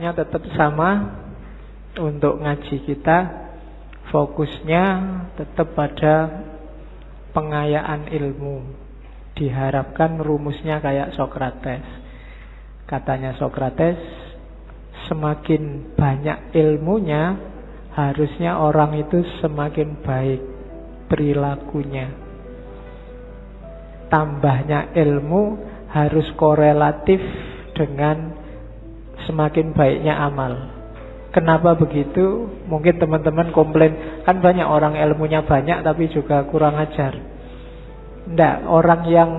Fokusnya tetap sama untuk ngaji kita. Fokusnya tetap pada pengayaan ilmu. Diharapkan rumusnya kayak Sokrates. Katanya Sokrates, semakin banyak ilmunya, harusnya orang itu semakin baik perilakunya. Tambahnya ilmu harus korelatif dengan semakin baiknya amal. Kenapa begitu? Mungkin teman-teman komplain, kan banyak orang ilmunya banyak tapi juga kurang ajar. Nggak, orang yang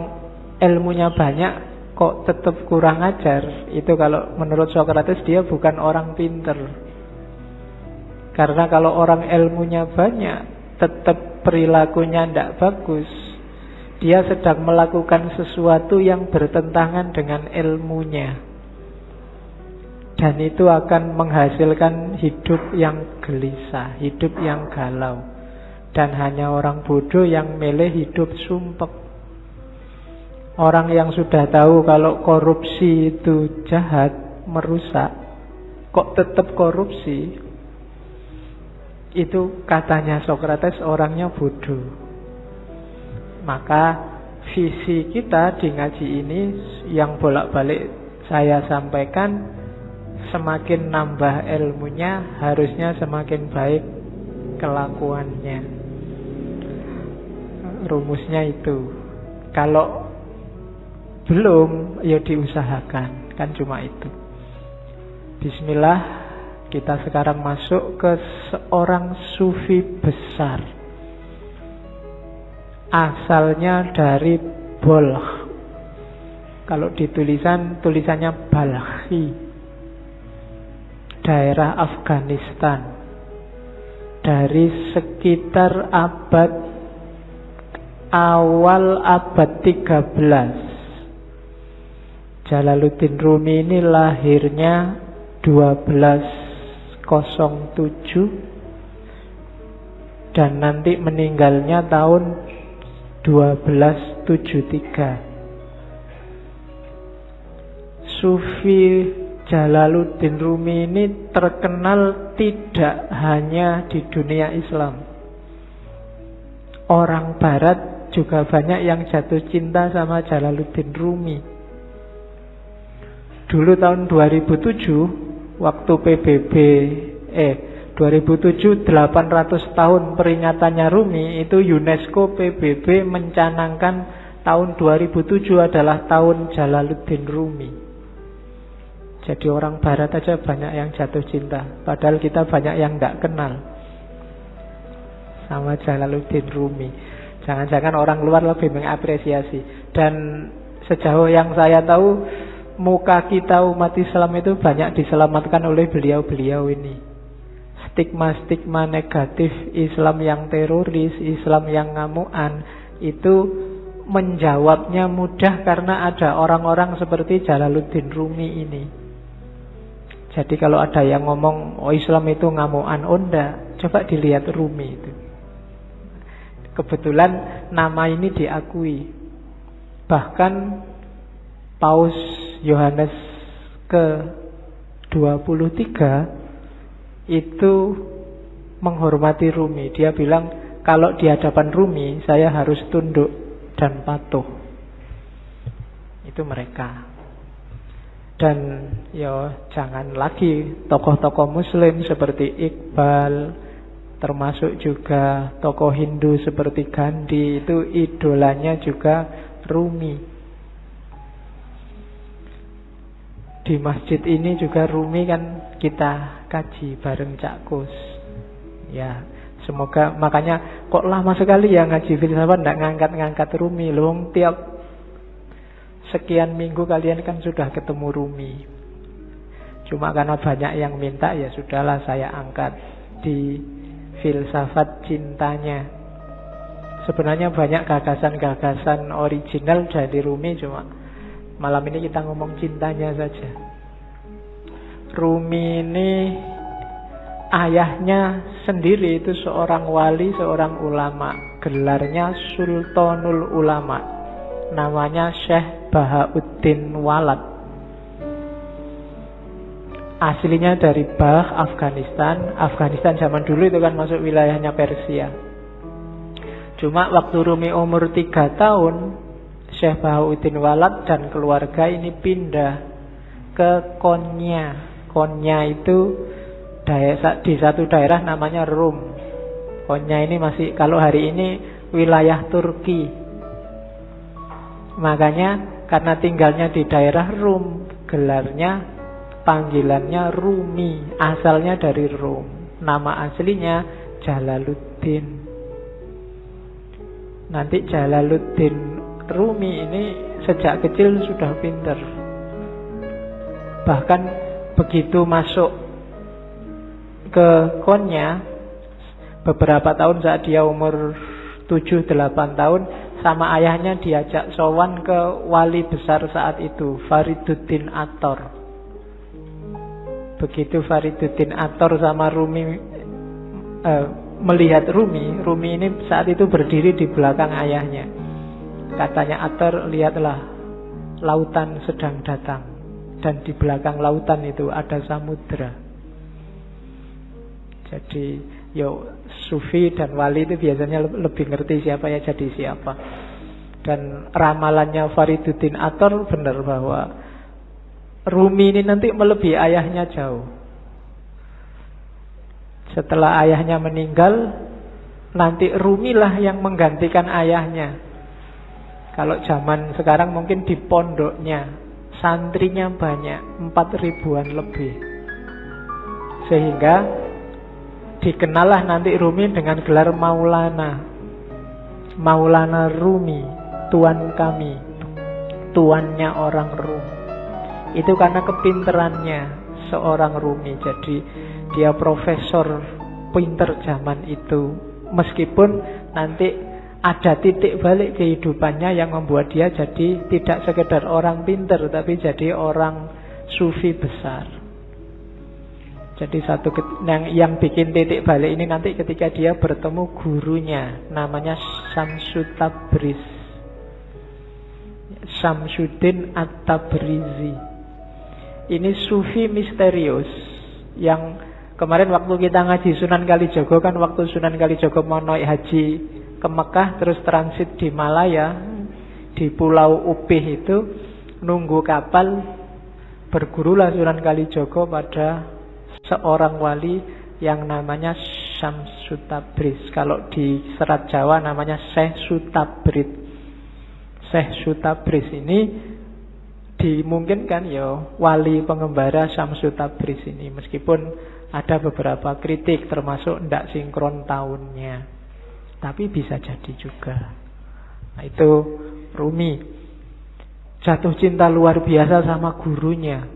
ilmunya banyak kok tetap kurang ajar. Itu kalau menurut Sokrates dia bukan orang pinter. Karena kalau orang ilmunya banyak tetap perilakunya nggak bagus, dia sedang melakukan sesuatu yang bertentangan dengan ilmunya. Dan itu akan menghasilkan hidup yang gelisah, hidup yang galau. Dan hanya orang bodoh yang milih hidup sumpek. Orang yang sudah tahu kalau korupsi itu jahat, merusak, kok tetap korupsi, itu katanya Sokrates orangnya bodoh. Maka visi kita di ngaji ini yang bolak-balik saya sampaikan, semakin nambah ilmunya harusnya semakin baik kelakuannya. Rumusnya itu. Kalau belum, ya diusahakan. Kan cuma itu. Bismillah, kita sekarang masuk ke seorang sufi besar. Asalnya dari Balkh. Kalau di tulisannya Balkhi. Daerah Afghanistan. Dari sekitar awal abad 13. Jalaluddin Rumi ini lahirnya 1207 dan nanti meninggalnya tahun 1273. Sufi Jalaluddin Rumi ini terkenal tidak hanya di dunia Islam. Orang Barat juga banyak yang jatuh cinta sama Jalaluddin Rumi. Dulu tahun 2007, waktu PBB 2007 800 tahun peringatannya Rumi, itu UNESCO PBB mencanangkan tahun 2007 adalah tahun Jalaluddin Rumi. Jadi orang Barat aja banyak yang jatuh cinta, padahal kita banyak yang tidak kenal sama Jalaluddin Rumi. Jangan-jangan orang luar lebih mengapresiasi. Dan sejauh yang saya tahu, muka kita umat Islam itu banyak diselamatkan oleh beliau-beliau ini. Stigma-stigma negatif Islam yang teroris, Islam yang ngamuan, itu menjawabnya mudah karena ada orang-orang seperti Jalaluddin Rumi ini. Jadi kalau ada yang ngomong, oh Islam itu ngamuan, oh enggak, coba dilihat Rumi itu. Kebetulan nama ini diakui. Bahkan Paus Yohanes ke-23 itu menghormati Rumi. Dia bilang, kalau di hadapan Rumi saya harus tunduk dan patuh. Itu mereka. Dan ya jangan lagi tokoh-tokoh Muslim seperti Iqbal, termasuk juga tokoh Hindu seperti Gandhi, itu idolanya juga Rumi. Di masjid ini juga Rumi kan kita kaji bareng Cak Kus. Ya, semoga, makanya kok lama sekali ya ngaji filsafat ndak ngangkat-ngangkat Rumi. Loh, tiap sekian minggu kalian kan sudah ketemu Rumi. Cuma karena banyak yang minta, ya sudahlah saya angkat di filsafat cintanya. Sebenarnya banyak gagasan-gagasan original dari Rumi, cuma malam ini kita ngomong cintanya saja. Rumi ini ayahnya sendiri itu seorang wali, seorang ulama. Gelarnya Sultanul Ulama. Namanya Syekh Bahauddin Walad. aslinya dari Balkh, Afghanistan. Afghanistan zaman dulu itu kan masuk wilayahnya Persia. Cuma waktu Rumi umur 3 tahun, Syekh Bahauddin Walad dan keluarga ini pindah ke Konya. Konya itu di satu daerah namanya Rum. Konya ini masih, kalau hari ini wilayah Turki. Makanya karena tinggalnya di daerah Rum, gelarnya, panggilannya Rumi. Asalnya dari Rum. Nama aslinya Jalaluddin. Nanti Jalaluddin Rumi ini sejak kecil sudah pintar. Bahkan begitu masuk ke Konya, beberapa tahun saat dia umur 7-8 tahun, sama ayahnya diajak sowan ke wali besar saat itu, Fariduddin Attar. Begitu Fariduddin Attar sama Rumi melihat Rumi ini saat itu berdiri di belakang ayahnya. Katanya Attar, lihatlah, lautan sedang datang. Dan di belakang lautan itu ada samudra. Jadi Sufi dan wali itu biasanya lebih ngerti siapa ya jadi siapa. Dan ramalannya Fariduddin Attar benar bahwa Rumi ini nanti melebihi ayahnya jauh. Setelah ayahnya meninggal, nanti Rumi lah yang menggantikan ayahnya. Kalau zaman sekarang mungkin di pondoknya, santrinya banyak, 4.000-an lebih. Sehingga dikenallah nanti Rumi dengan gelar Maulana. Maulana Rumi, tuan kami, tuannya orang Rum. Itu karena kepinterannya seorang Rumi. Jadi dia profesor pinter zaman itu. Meskipun nanti ada titik balik kehidupannya yang membuat dia jadi tidak sekedar orang pinter, tapi jadi orang sufi besar. Jadi yang bikin titik balik ini nanti ketika dia bertemu gurunya, namanya Syamsu Tabriz, Syamsuddin At-Tabrizi. Ini sufi misterius yang kemarin waktu kita ngaji Sunan Kalijogo, kan waktu Sunan Kalijogo mau naik haji ke Mekah terus transit di Malaya, di Pulau Upih itu nunggu kapal, bergurulah Sunan Kalijogo pada seorang wali yang namanya Syamsu Tabriz. Kalau di Serat Jawa namanya Syekh Sutabrid. Syekh Sutabrid ini dimungkinkan wali pengembara Syamsu Tabriz ini, meskipun ada beberapa kritik termasuk tidak sinkron tahunnya, tapi bisa jadi juga. Nah, itu Rumi jatuh cinta luar biasa sama gurunya.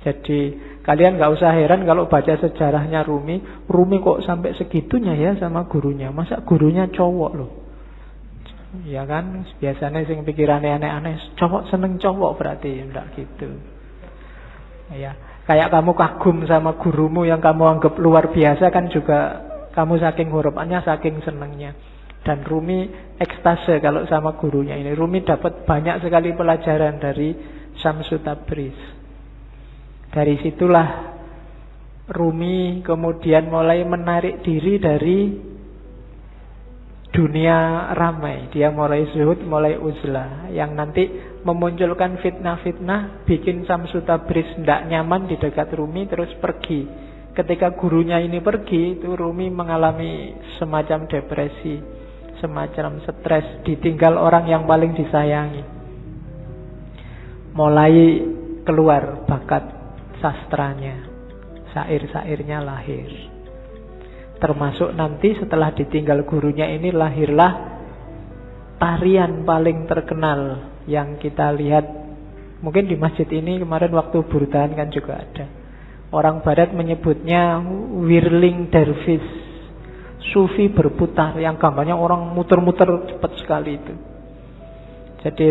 Jadi kalian gak usah heran kalau baca sejarahnya Rumi kok sampai segitunya ya sama gurunya. Masa gurunya cowok loh. Ya kan, biasanya sing pikirannya aneh-aneh, cowok seneng cowok berarti enggak gitu. Ya, kayak kamu kagum sama gurumu yang kamu anggap luar biasa kan juga kamu saking harapannya, saking senengnya. Dan Rumi ekstase kalau sama gurunya ini. Rumi dapat banyak sekali pelajaran dari Syamsu Tabriz. Dari situlah Rumi kemudian mulai menarik diri dari dunia ramai. Dia mulai zuhud, mulai uzlah, yang nanti memunculkan fitnah-fitnah, bikin Syamsu Tabriz tidak nyaman di dekat Rumi, terus pergi. Ketika gurunya ini pergi, itu Rumi mengalami semacam depresi, semacam stres, ditinggal orang yang paling disayangi. Mulai keluar bakat sastranya, syair-syairnya lahir. Termasuk nanti setelah ditinggal gurunya ini lahirlah tarian paling terkenal yang kita lihat mungkin di masjid ini kemarin waktu burdan kan juga ada. Orang barat menyebutnya whirling dervish, sufi berputar, yang gambarnya orang muter-muter cepat sekali itu. Jadi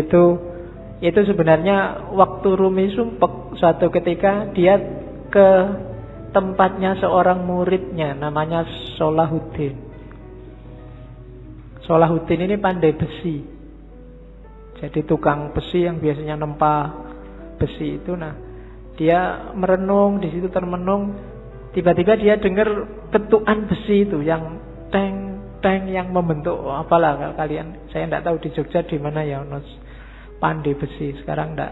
itu sebenarnya waktu Rumi sumpek, suatu ketika dia ke tempatnya seorang muridnya namanya Salahuddin. Salahuddin ini pandai besi. Jadi tukang besi yang biasanya nempa besi itu. Nah, Dia merenung, di situ termenung. Tiba-tiba dia dengar ketukan besi itu yang teng yang membentuk apalah kalian. Saya tidak tahu di Jogja di mana ya pandai besi. Sekarang enggak,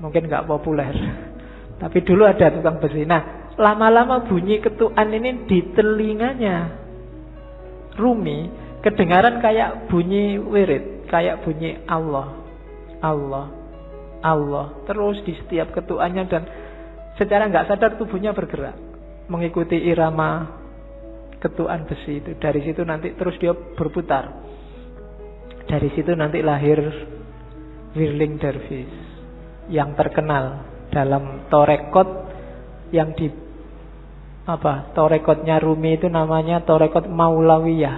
mungkin enggak populer. Tapi dulu ada tukang besi. Nah, lama-lama bunyi ketukan ini di telinganya Rumi kedengaran kayak bunyi wirid, kayak bunyi Allah, Allah, Allah. Terus di setiap ketukannya, dan secara nggak sadar tubuhnya bergerak mengikuti irama ketukan besi itu. Dari situ nanti terus dia berputar. Dari situ nanti lahir Whirling Dervish yang terkenal dalam torekot yang di torekotnya Rumi itu namanya torekot Maulawiyah.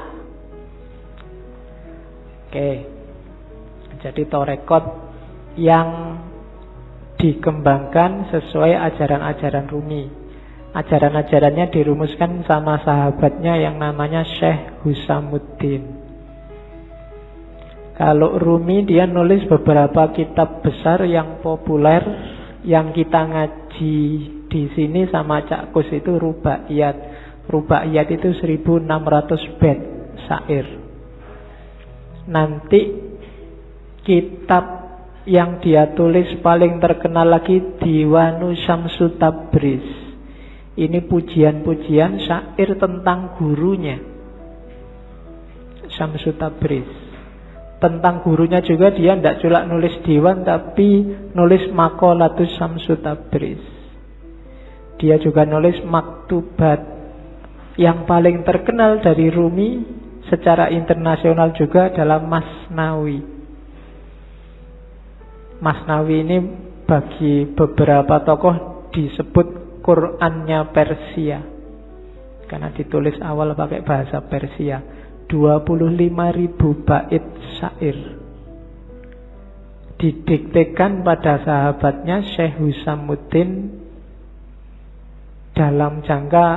Oke. Jadi torekot yang dikembangkan sesuai ajaran-ajaran Rumi. Ajaran-ajarannya dirumuskan sama sahabatnya yang namanya Syekh Husamuddin. Kalau Rumi dia nulis beberapa kitab besar yang populer, yang kita ngaji di sini sama Cak Kus itu Rubaiyat. Rubaiyat itu 1600 bait syair. Nanti kitab yang dia tulis paling terkenal lagi Diwanu Syamsu Tabriz. Ini pujian-pujian syair tentang gurunya Syamsu Tabriz. Tentang gurunya juga dia tidak cuma nulis diwan, tapi nulis Maqalatus Syamsu Tabriz. Dia juga nulis maktubat. Yang paling terkenal dari Rumi secara internasional juga adalah Masnawi. Masnawi ini bagi beberapa tokoh disebut Qurannya Persia, karena ditulis awal pakai bahasa Persia. 25.000 bait syair didiktekan pada sahabatnya Syekh Husamuddin dalam jangka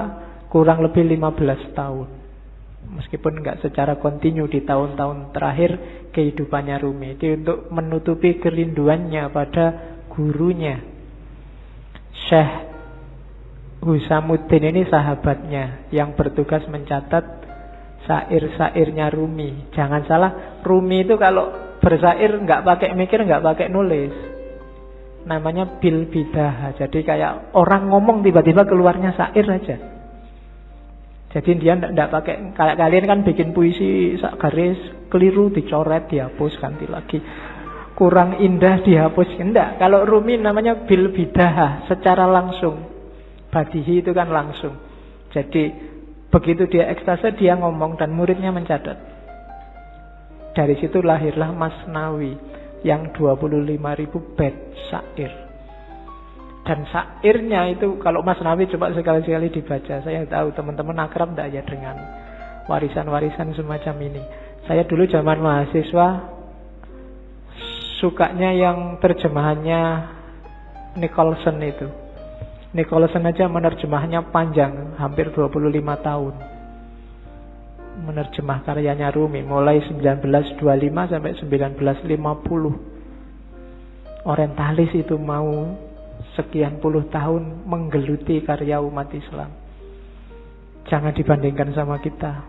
kurang lebih 15 tahun. Meskipun enggak secara kontinu di tahun-tahun terakhir kehidupannya Rumi. Itu untuk menutupi kerinduannya pada gurunya. Syekh Husamuddin ini sahabatnya yang bertugas mencatat syair-syairnya Rumi. Jangan salah, Rumi itu kalau bersyair nggak pakai mikir, nggak pakai nulis. Namanya bil bidah. Jadi kayak orang ngomong tiba-tiba keluarnya syair aja. Jadi dia nggak pakai, kayak kalian kan bikin puisi sak garis keliru dicoret, dihapus, ganti lagi. Kurang indah dihapus. Enggak, kalau Rumi namanya bil bidah, secara langsung. Badihi itu kan langsung. Jadi begitu dia ekstase dia ngomong dan muridnya mencatat. Dari situ lahirlah Masnawi yang 25.000 bait syair. Dan syairnya itu kalau Masnawi coba sekali-sekali dibaca. Saya tahu teman-teman akrab enggak ya dengan warisan-warisan semacam ini. Saya dulu zaman mahasiswa sukanya yang terjemahannya Nicholson itu. Nicholson aja menerjemahnya panjang, hampir 25 tahun. Menerjemah karyanya Rumi mulai 1925 sampai 1950. Orientalis itu mau sekian puluh tahun menggeluti karya umat Islam. Jangan dibandingkan sama kita.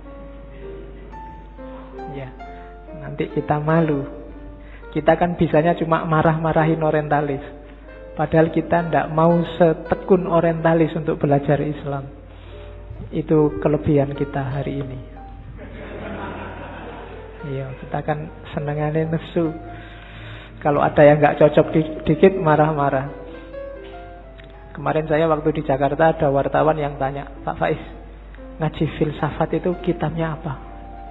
Ya, nanti kita malu. Kita kan bisanya cuma marah-marahin orientalis. Padahal kita tidak mau setekun orientalis untuk belajar Islam. Itu kelebihan kita hari ini. Iya, kita kan senengannya nesu. Kalau ada yang nggak cocok dikit marah-marah. Kemarin saya waktu di Jakarta ada wartawan yang tanya, Pak Faiz, ngaji filsafat itu kitabnya apa?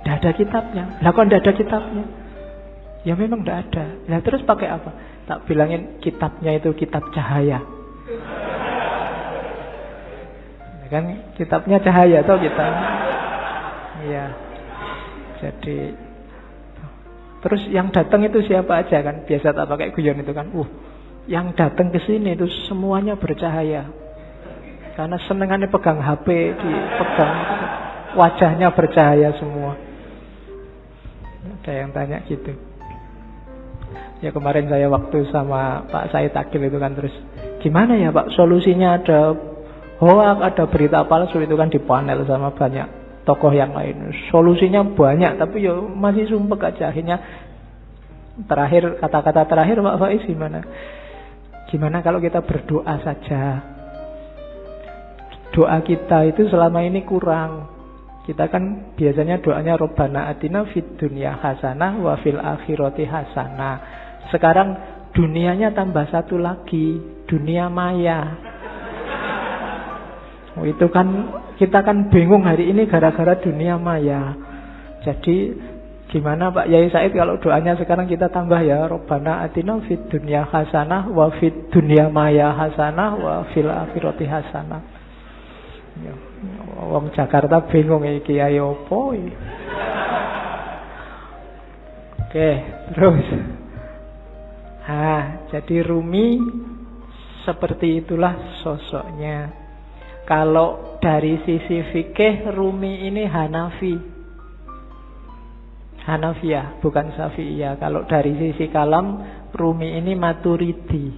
Tidak ada kitabnya. Lah kok tidak ada kitabnya? Ya memang tidak ada. Lah terus pakai apa? Tak bilangin kitabnya itu kitab cahaya. Kan kitabnya cahaya toh kita. Iya. Jadi terus yang datang itu siapa aja kan? Biasa tak pakai guyon itu kan. Yang datang ke sini itu semuanya bercahaya. Karena senengannya pegang HP, dipegang wajahnya bercahaya semua. Ada yang tanya gitu. Ya kemarin saya waktu sama Pak Said Akil itu kan terus Gimana ya Pak solusinya, ada hoax, ada berita palsu, itu kan di panel sama banyak tokoh yang lain. Solusinya banyak, tapi ya masih sumpek aja. Akhirnya terakhir, kata-kata terakhir Pak Faiz gimana? Gimana kalau kita berdoa saja? Doa kita itu selama ini kurang. Kita kan biasanya doanya Rabbana atina fid dunya hasanah wa fil akhirati hasanah. Sekarang dunianya tambah satu lagi, dunia maya. Itu kan kita kan bingung hari ini gara-gara dunia maya. Jadi gimana Pak Yai Said kalau doanya sekarang kita tambah ya Rabbana atina fid dunya hasanah wa fid dunya maya hasanah wa fil akhirati hasanah. Ya, wong Jakarta bingung iki kiai opo iki. Oke, terus. Jadi Rumi seperti itulah sosoknya. Kalau dari sisi fikih, Rumi ini Hanafiyah, bukan Syafi'iyah. Kalau dari sisi kalam, Rumi ini Maturidi,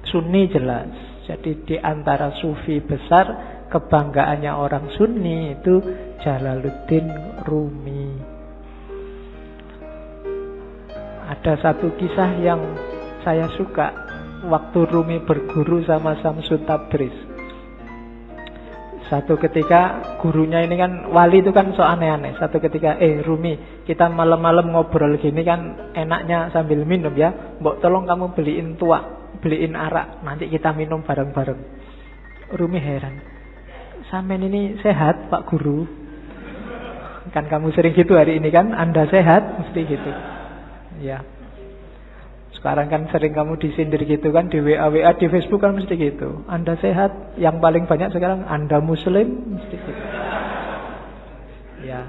Sunni jelas. Jadi di antara Sufi besar, kebanggaannya orang Sunni itu Jalaluddin Rumi. Ada satu kisah yang saya suka waktu Rumi berguru sama Syamsul Tabriz. Satu ketika gurunya ini kan wali itu kan so aneh-aneh. Satu ketika Rumi, kita malam-malam ngobrol gini kan enaknya sambil minum ya. Mbok tolong kamu beliin tuak, beliin arak, nanti kita minum bareng-bareng. Rumi heran, sampean ini sehat Pak Guru? Kan kamu sering gitu hari ini kan, Anda sehat? Mesti gitu. Ya. Sekarang kan sering kamu disindir gitu kan, di WA di Facebook kan mesti gitu. Anda sehat? Yang paling banyak sekarang Anda Muslim? Mesti gitu. Ya.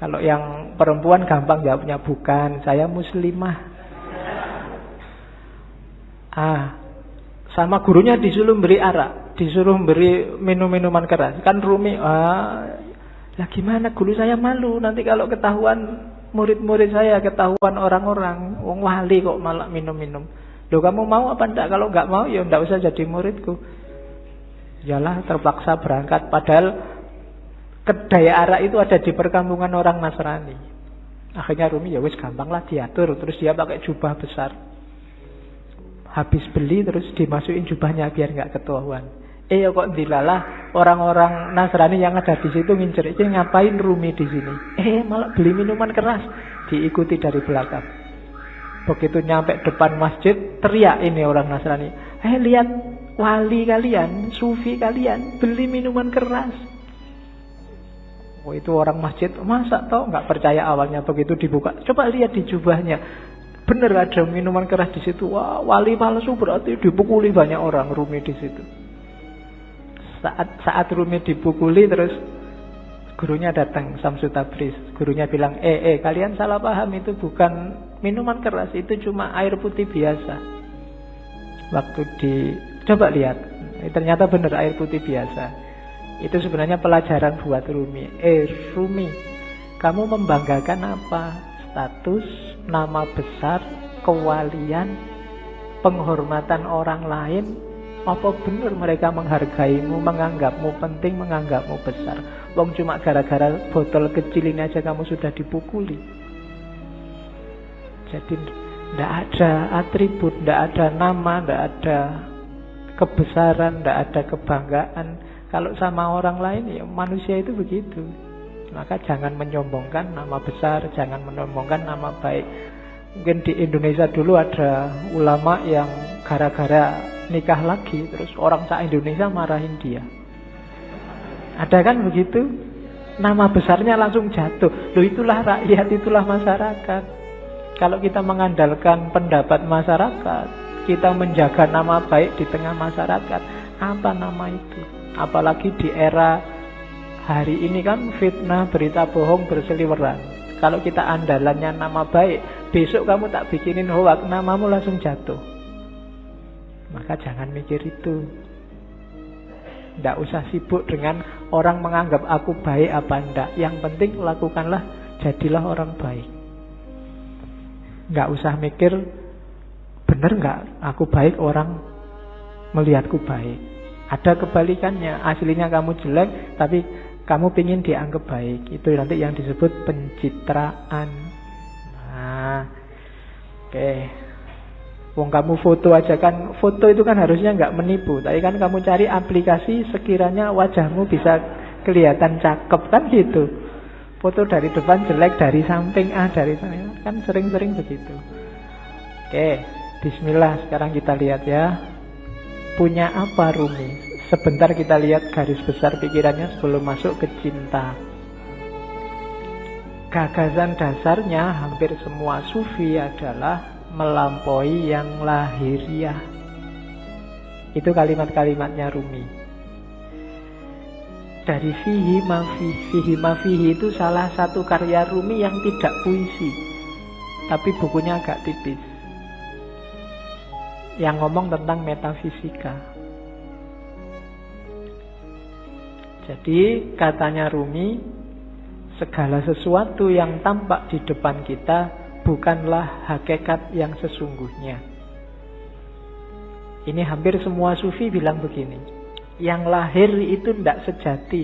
Kalau yang perempuan gampang jawabnya bukan, saya Muslimah. Sama gurunya disuruh beri arak, disuruh beri minum-minuman keras. Kan Rumi, lah gimana guru saya malu nanti kalau ketahuan murid-murid saya, ketahuan orang-orang, wong wali kok malah minum-minum. Loh kamu mau apa enggak? Kalau enggak mau ya enggak usah jadi muridku. Yalah terpaksa berangkat. Padahal kedai arak itu ada di perkampungan orang Nasrani. Akhirnya Rumi ya wis gampang lah diatur. Terus dia pakai jubah besar. Habis beli terus dimasukin jubahnya biar enggak ketahuan. Ya kok dilalah orang-orang Nasrani yang ada di situ ngincer, ini ngapain Rumi di sini? Malah beli minuman keras. Diikuti dari belakang. Begitu nyampe depan masjid, teriak ini orang Nasrani. Lihat wali kalian, sufi kalian beli minuman keras. Itu orang masjid, masa toh nggak percaya awalnya. Begitu dibuka, coba lihat di jubahnya. Bener ada minuman keras di situ. Wah, wali palsu berarti dipukuli banyak orang Rumi di situ. Saat Rumi dipukuli terus gurunya datang, Syamsul Tabriz. Gurunya bilang, kalian salah paham, itu bukan minuman keras, itu cuma air putih biasa. Waktu coba lihat, ternyata benar air putih biasa. Itu sebenarnya pelajaran buat Rumi. Rumi, kamu membanggakan apa? Status, nama besar, kewalian, penghormatan orang lain. Apa benar mereka menghargaimu, menganggapmu penting, menganggapmu besar? Wong cuma gara-gara botol kecil ini aja kamu sudah dipukuli. Jadi tidak ada atribut, tidak ada nama, tidak ada kebesaran, tidak ada kebanggaan. Kalau sama orang lain ya manusia itu begitu. Maka jangan menyombongkan nama besar, jangan menyombongkan nama baik. Mungkin di Indonesia dulu ada ulama yang gara-gara nikah lagi, terus orang se-Indonesia marahin dia. Ada kan begitu? Nama besarnya langsung jatuh. Loh itulah rakyat, itulah masyarakat. Kalau kita mengandalkan pendapat masyarakat, kita menjaga nama baik di tengah masyarakat, apa nama itu? Apalagi di era hari ini kan fitnah, berita bohong berseliweran. Kalau kita andalannya nama baik, besok kamu tak bikinin hoax, namamu langsung jatuh. Maka jangan mikir itu. Tidak usah sibuk dengan orang menganggap aku baik apa enggak. Yang penting lakukanlah, jadilah orang baik. Tidak usah mikir benar enggak aku baik, orang melihatku baik. Ada kebalikannya, aslinya kamu jelek tapi kamu ingin dianggap baik. Itu nanti yang disebut pencitraan. Nah, oke. Wong kamu foto aja kan, foto itu kan harusnya nggak menipu. Tapi kan kamu cari aplikasi sekiranya wajahmu bisa kelihatan cakep kan gitu. Foto dari depan jelek, dari samping dari sana, kan sering-sering begitu. Oke, bismillah, sekarang kita lihat ya. Punya apa Rumi? Sebentar kita lihat garis besar pikirannya sebelum masuk ke cinta. Gagasan dasarnya hampir semua sufi adalah melampaui yang lahiriah. Itu kalimat-kalimatnya Rumi. Dari fihi mafihi itu salah satu karya Rumi yang tidak puisi, tapi bukunya agak tipis, yang ngomong tentang metafisika. Jadi katanya Rumi, segala sesuatu yang tampak di depan kita bukanlah hakikat yang sesungguhnya. Ini hampir semua sufi bilang begini. Yang lahir itu tidak sejati.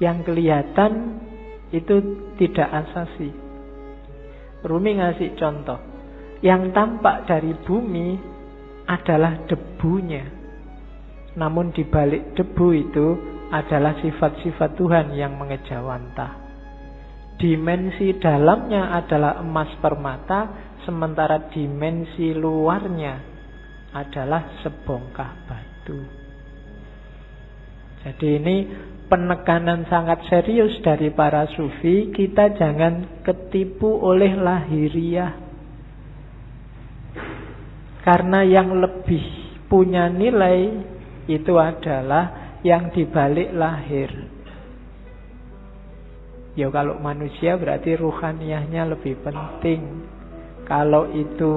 Yang kelihatan itu tidak asasi. Rumi ngasih contoh. Yang tampak dari bumi adalah debunya. Namun di balik debu itu adalah sifat-sifat Tuhan yang mengejawantah. Dimensi dalamnya adalah emas permata, sementara dimensi luarnya adalah sebongkah batu. Jadi ini penekanan sangat serius dari para sufi. Kita jangan ketipu oleh lahiriah. Karena yang lebih punya nilai itu adalah yang dibalik lahir. Ya kalau manusia berarti ruhaniyahnya lebih penting. Kalau itu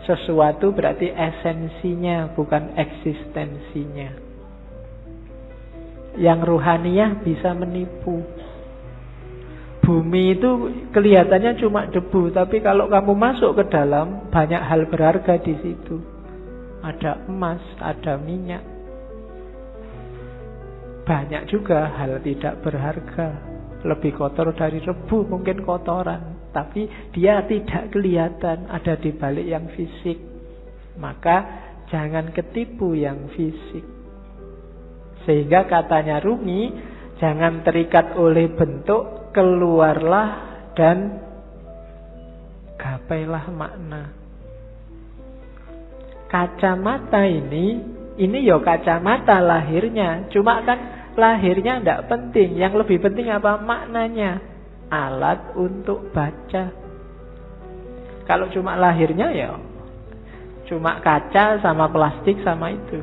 sesuatu berarti esensinya, bukan eksistensinya. Yang ruhaniyah bisa menipu. Bumi itu kelihatannya cuma debu, tapi kalau kamu masuk ke dalam, banyak hal berharga di situ. Ada emas, ada minyak. Banyak juga hal tidak berharga. Lebih kotor dari rebu, mungkin kotoran, tapi dia tidak kelihatan, ada di balik yang fisik. Maka jangan ketipu yang fisik. Sehingga katanya Rumi, jangan terikat oleh bentuk, keluarlah dan gapailah makna. Kacamata ini ya kacamata lahirnya, cuma kan lahirnya tidak penting. Yang lebih penting apa? Maknanya. Alat untuk baca. Kalau cuma lahirnya ya cuma kaca sama plastik sama itu.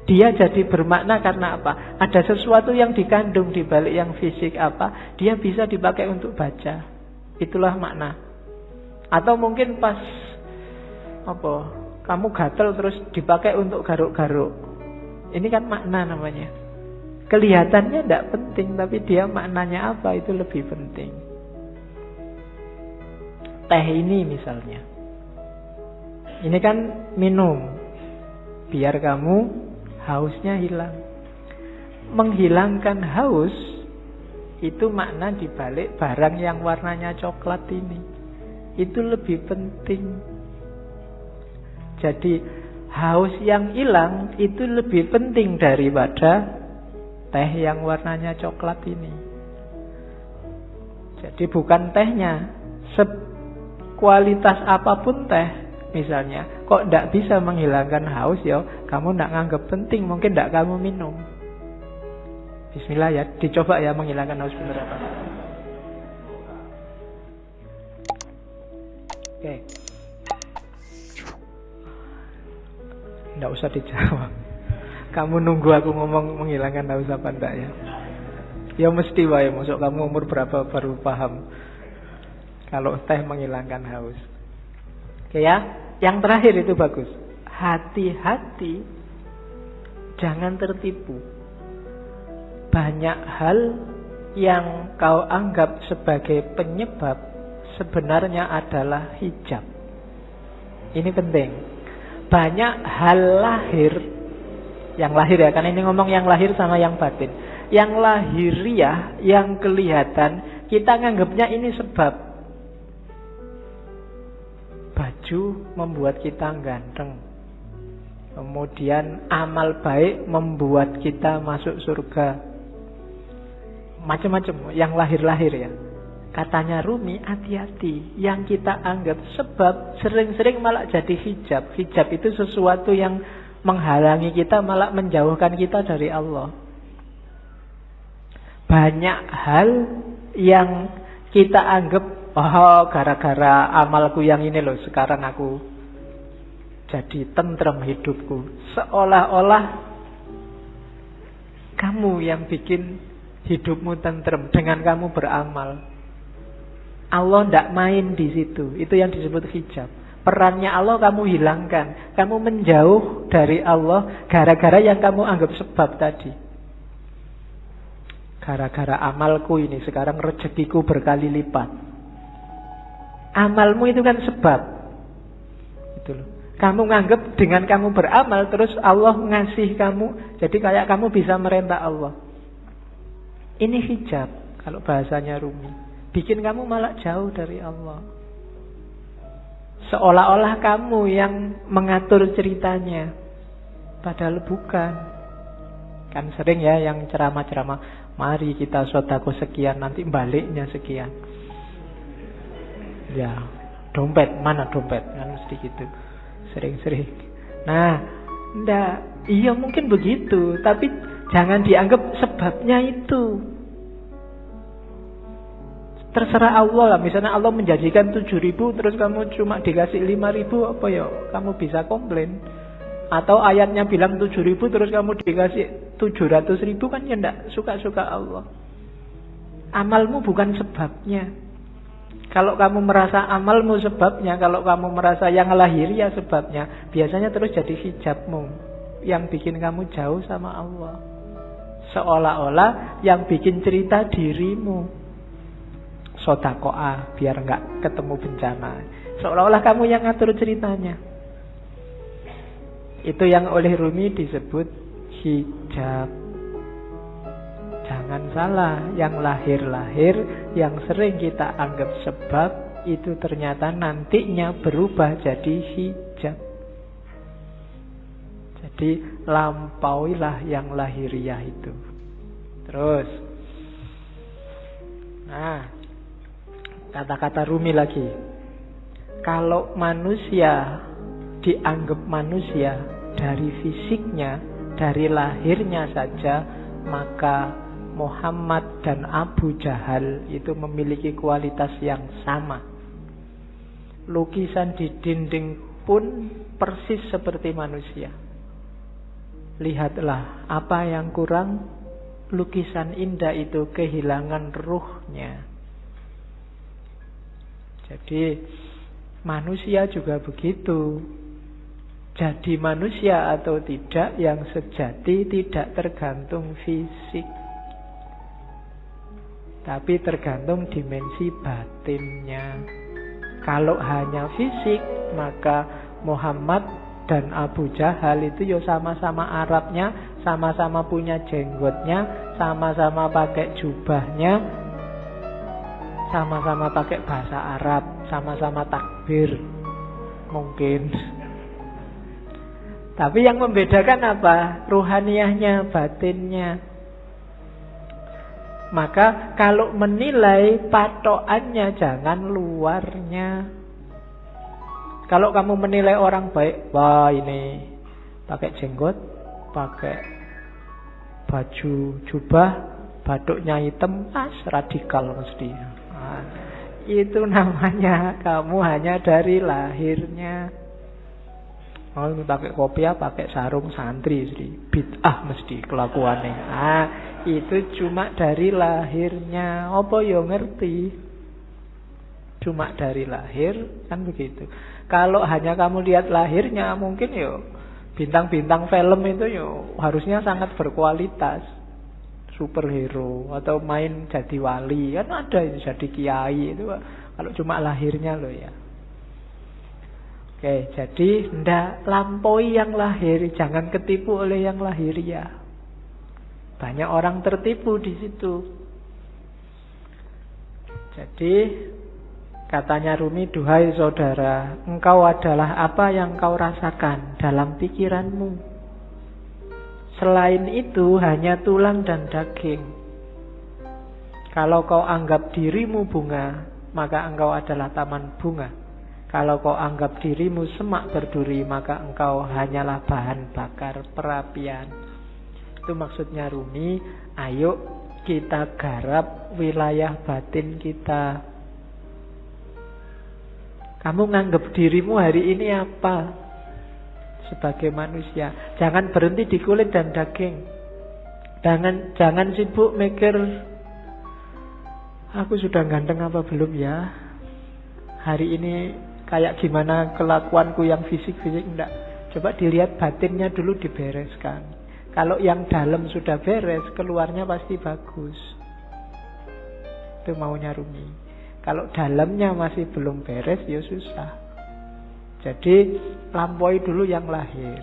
Dia jadi bermakna karena apa? Ada sesuatu yang dikandung di balik yang fisik apa? Dia bisa dipakai untuk baca. Itulah makna. Atau mungkin pas kamu gatel terus dipakai untuk garuk-garuk. Ini kan makna namanya. Kelihatannya tidak penting, tapi dia maknanya apa itu lebih penting. Teh ini misalnya, ini kan minum biar kamu hausnya hilang. Menghilangkan haus itu makna dibalik barang yang warnanya coklat ini. Itu lebih penting. Jadi haus yang hilang itu lebih penting daripada teh yang warnanya coklat ini. Jadi bukan tehnya, kualitas apapun teh misalnya, kok tidak bisa menghilangkan haus, ya kamu tidak nganggap penting, mungkin tidak kamu minum. Bismillah ya, dicoba ya menghilangkan haus benar apa. Oke. Tidak usah dijawab. Kamu nunggu aku ngomong menghilangkan haus apa enggak ya? Ya mesti wae, masuk kamu umur berapa baru paham kalau teh menghilangkan haus. Oke ya, yang terakhir itu bagus. Hati-hati, jangan tertipu. Banyak hal yang kau anggap sebagai penyebab sebenarnya adalah hijab. Ini penting. banyak hal lahir. Yang lahir ya, karena ini ngomong yang lahir sama yang batin. Yang lahiriah, yang kelihatan, kita nganggapnya ini sebab. Baju membuat kita ganteng. Kemudian amal baik membuat kita masuk surga. Macam-macam yang lahir-lahir ya. Katanya Rumi, hati-hati. Yang kita anggap sebab sering-sering malah jadi hijab. Hijab itu sesuatu yang menghalangi kita, malah menjauhkan kita dari Allah. Banyak hal yang kita anggap, oh gara-gara amalku yang ini loh, sekarang aku jadi tentrem hidupku. Seolah-olah kamu yang bikin hidupmu tentrem dengan kamu beramal. Allah tidak main di situ. Itu yang disebut hijab. Perannya Allah kamu hilangkan. Kamu menjauh dari Allah gara-gara yang kamu anggap sebab tadi. Gara-gara amalku ini sekarang rezekiku berkali lipat. Amalmu itu kan sebab. Itu loh. Kamu nganggap dengan kamu beramal terus Allah ngasih kamu. Jadi kayak kamu bisa merentah Allah. Ini hijab kalau bahasanya Rumi. Bikin kamu malah jauh dari Allah. Seolah-olah kamu yang mengatur ceritanya. Padahal bukan. Kan sering ya yang ceramah-ceramah, mari kita sedekah sekian, nanti baliknya sekian. Ya, dompet, mana dompet? Kan mesti gitu. Sering-sering. Nah, enggak, iya mungkin begitu, tapi jangan dianggap sebabnya itu. Terserah Allah lah. Misalnya Allah menjanjikan 7.000 terus kamu cuma dikasih 5.000, apa ya? Kamu bisa komplain. Atau ayatnya bilang 7.000 terus kamu dikasih 700.000, kan ya enggak suka-suka Allah. Amalmu bukan sebabnya. Kalau kamu merasa amalmu sebabnya, kalau kamu merasa yang lahiriah sebabnya, biasanya terus jadi hijabmu yang bikin kamu jauh sama Allah. Seolah-olah yang bikin cerita dirimu. Sodakoah biar nggak ketemu bencana. Seolah-olah kamu yang ngatur ceritanya. Itu yang oleh Rumi disebut hijab. Jangan salah, yang lahir-lahir, yang sering kita anggap sebab, itu ternyata nantinya berubah jadi hijab. Jadi lampauilah yang lahiriah itu. Terus, nah, kata-kata Rumi lagi. Kalau manusia dianggap manusia dari fisiknya, dari lahirnya saja, maka Muhammad dan Abu Jahal itu memiliki kualitas yang sama. Lukisan di dinding pun persis seperti manusia. Lihatlah apa yang kurang, lukisan indah itu kehilangan ruhnya. Jadi manusia juga begitu. Jadi manusia atau tidak yang sejati tidak tergantung fisik, tapi tergantung dimensi batinnya. Kalau hanya fisik, maka Muhammad dan Abu Jahal itu ya sama-sama Arabnya, sama-sama punya jenggotnya, sama-sama pakai jubahnya, sama-sama pakai bahasa Arab, sama-sama takbir. Mungkin. Tapi yang membedakan apa? Ruhaniyahnya, batinnya. Maka kalau menilai, patokannya jangan luarnya. Kalau kamu menilai orang baik, wah ini pakai jenggot, pakai baju jubah, batuknya hitam, radikal mesti. Nah, itu namanya kamu hanya dari lahirnya. Oh, pakai kopiah, pakai sarung santri, bid'ah mesti kelakuannya. Ah, itu cuma dari lahirnya. Apa yo ngerti? Cuma dari lahir, kan begitu. Kalau hanya kamu lihat lahirnya, mungkin yo bintang-bintang film itu yo harusnya sangat berkualitas, superhero atau main jadi wali, kan ada itu jadi kiai itu. Kalau cuma lahirnya loh ya. Oke, jadi ndak lampaui yang lahir, jangan ketipu oleh yang lahiriah. Banyak orang tertipu di situ. Jadi katanya Rumi, duhai saudara, engkau adalah apa yang kau rasakan dalam pikiranmu. Selain itu hanya tulang dan daging. Kalau kau anggap dirimu bunga, maka engkau adalah taman bunga. Kalau kau anggap dirimu semak berduri, maka engkau hanyalah bahan bakar perapian. Itu maksudnya Rumi, ayo kita garap wilayah batin kita. Kamu nganggap dirimu hari ini apa? Sebagai manusia. Jangan berhenti di kulit dan daging. Jangan sibuk mikir, aku sudah ganteng apa belum ya? Hari ini kayak gimana kelakuanku yang fisik-fisik, enggak. Coba dilihat batinnya dulu, dibereskan. Kalau yang dalam sudah beres, keluarnya pasti bagus. Itu maunya Rumi. Kalau dalamnya masih belum beres, ya susah. Jadi lampaui dulu yang lahir.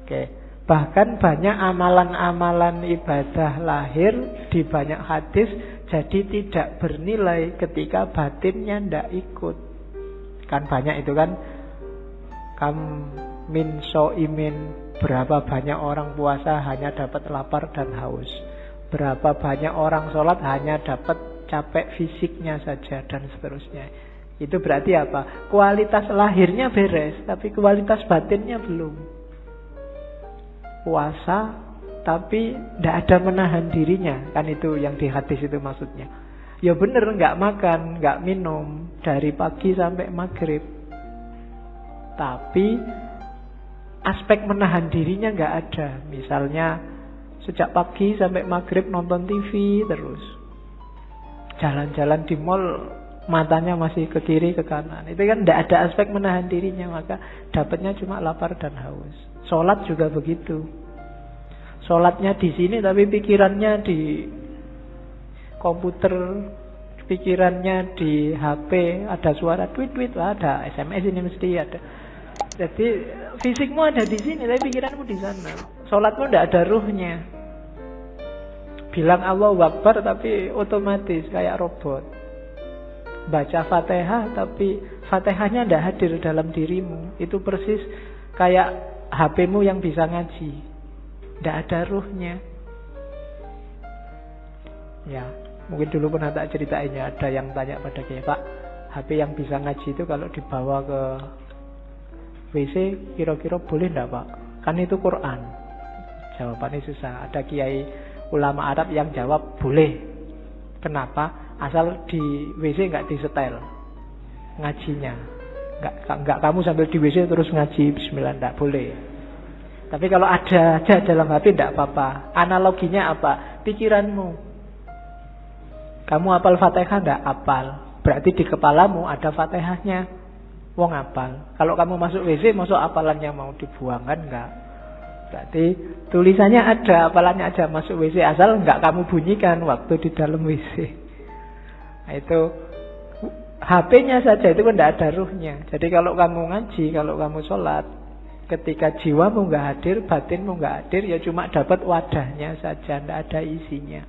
Oke. Bahkan banyak amalan-amalan ibadah lahir di banyak hadis jadi tidak bernilai ketika batinnya ndak ikut. Kan banyak itu kan, kam min so'imin, berapa banyak orang puasa hanya dapat lapar dan haus, berapa banyak orang sholat hanya dapat capek fisiknya saja, dan seterusnya. Itu berarti apa? Kualitas lahirnya beres, tapi kualitas batinnya belum. Puasa tapi tidak ada menahan dirinya, kan itu yang di hadis itu maksudnya. Ya bener, nggak makan, nggak minum dari pagi sampai maghrib, tapi aspek menahan dirinya nggak ada. Misalnya sejak pagi sampai maghrib nonton TV terus, jalan-jalan di mall matanya masih ke kiri ke kanan, itu kan tidak ada aspek menahan dirinya, maka dapatnya cuma lapar dan haus. Sholat juga begitu. Sholatnya di sini tapi pikirannya di komputer, pikirannya di HP, ada suara tweet-tweet, ada SMS ini mesti ada. Jadi fisikmu ada di sini tapi pikiranmu di sana. Sholatmu tidak ada ruhnya. Bilang Allahu Akbar tapi otomatis kayak robot. Baca Fatihah tapi Fatihahnya tidak hadir dalam dirimu. Itu persis kayak HP-mu yang bisa ngaji, tidak ada ruhnya. Ya, mungkin dulu pernah tak ceritainnya, ada yang tanya pada saya, Pak, HP yang bisa ngaji itu kalau dibawa ke WC kira-kira boleh enggak, Pak? Kan itu Quran. Jawabannya susah. Ada kiai ulama Arab yang jawab boleh. Kenapa? Asal di WC enggak disetel ngajinya. Enggak kamu sambil di WC terus ngaji bismillah, enggak boleh. Tapi kalau ada aja dalam HP enggak apa-apa. Analoginya apa? Pikiranmu. Kamu hafal Fatihah enggak? Hafal. Berarti di kepalamu ada Fatihahnya. Wong hafal. Kalau kamu masuk WC, masuk hafalannya mau dibuang kan enggak? Berarti tulisannya ada, hafalannya aja, masuk WC asal enggak kamu bunyikan waktu di dalam WC. Nah, itu HP-nya saja itu kan enggak ada ruhnya. Jadi kalau kamu ngaji, kalau kamu sholat, ketika jiwamu enggak hadir, batinmu enggak hadir, ya cuma dapat wadahnya saja, enggak ada isinya.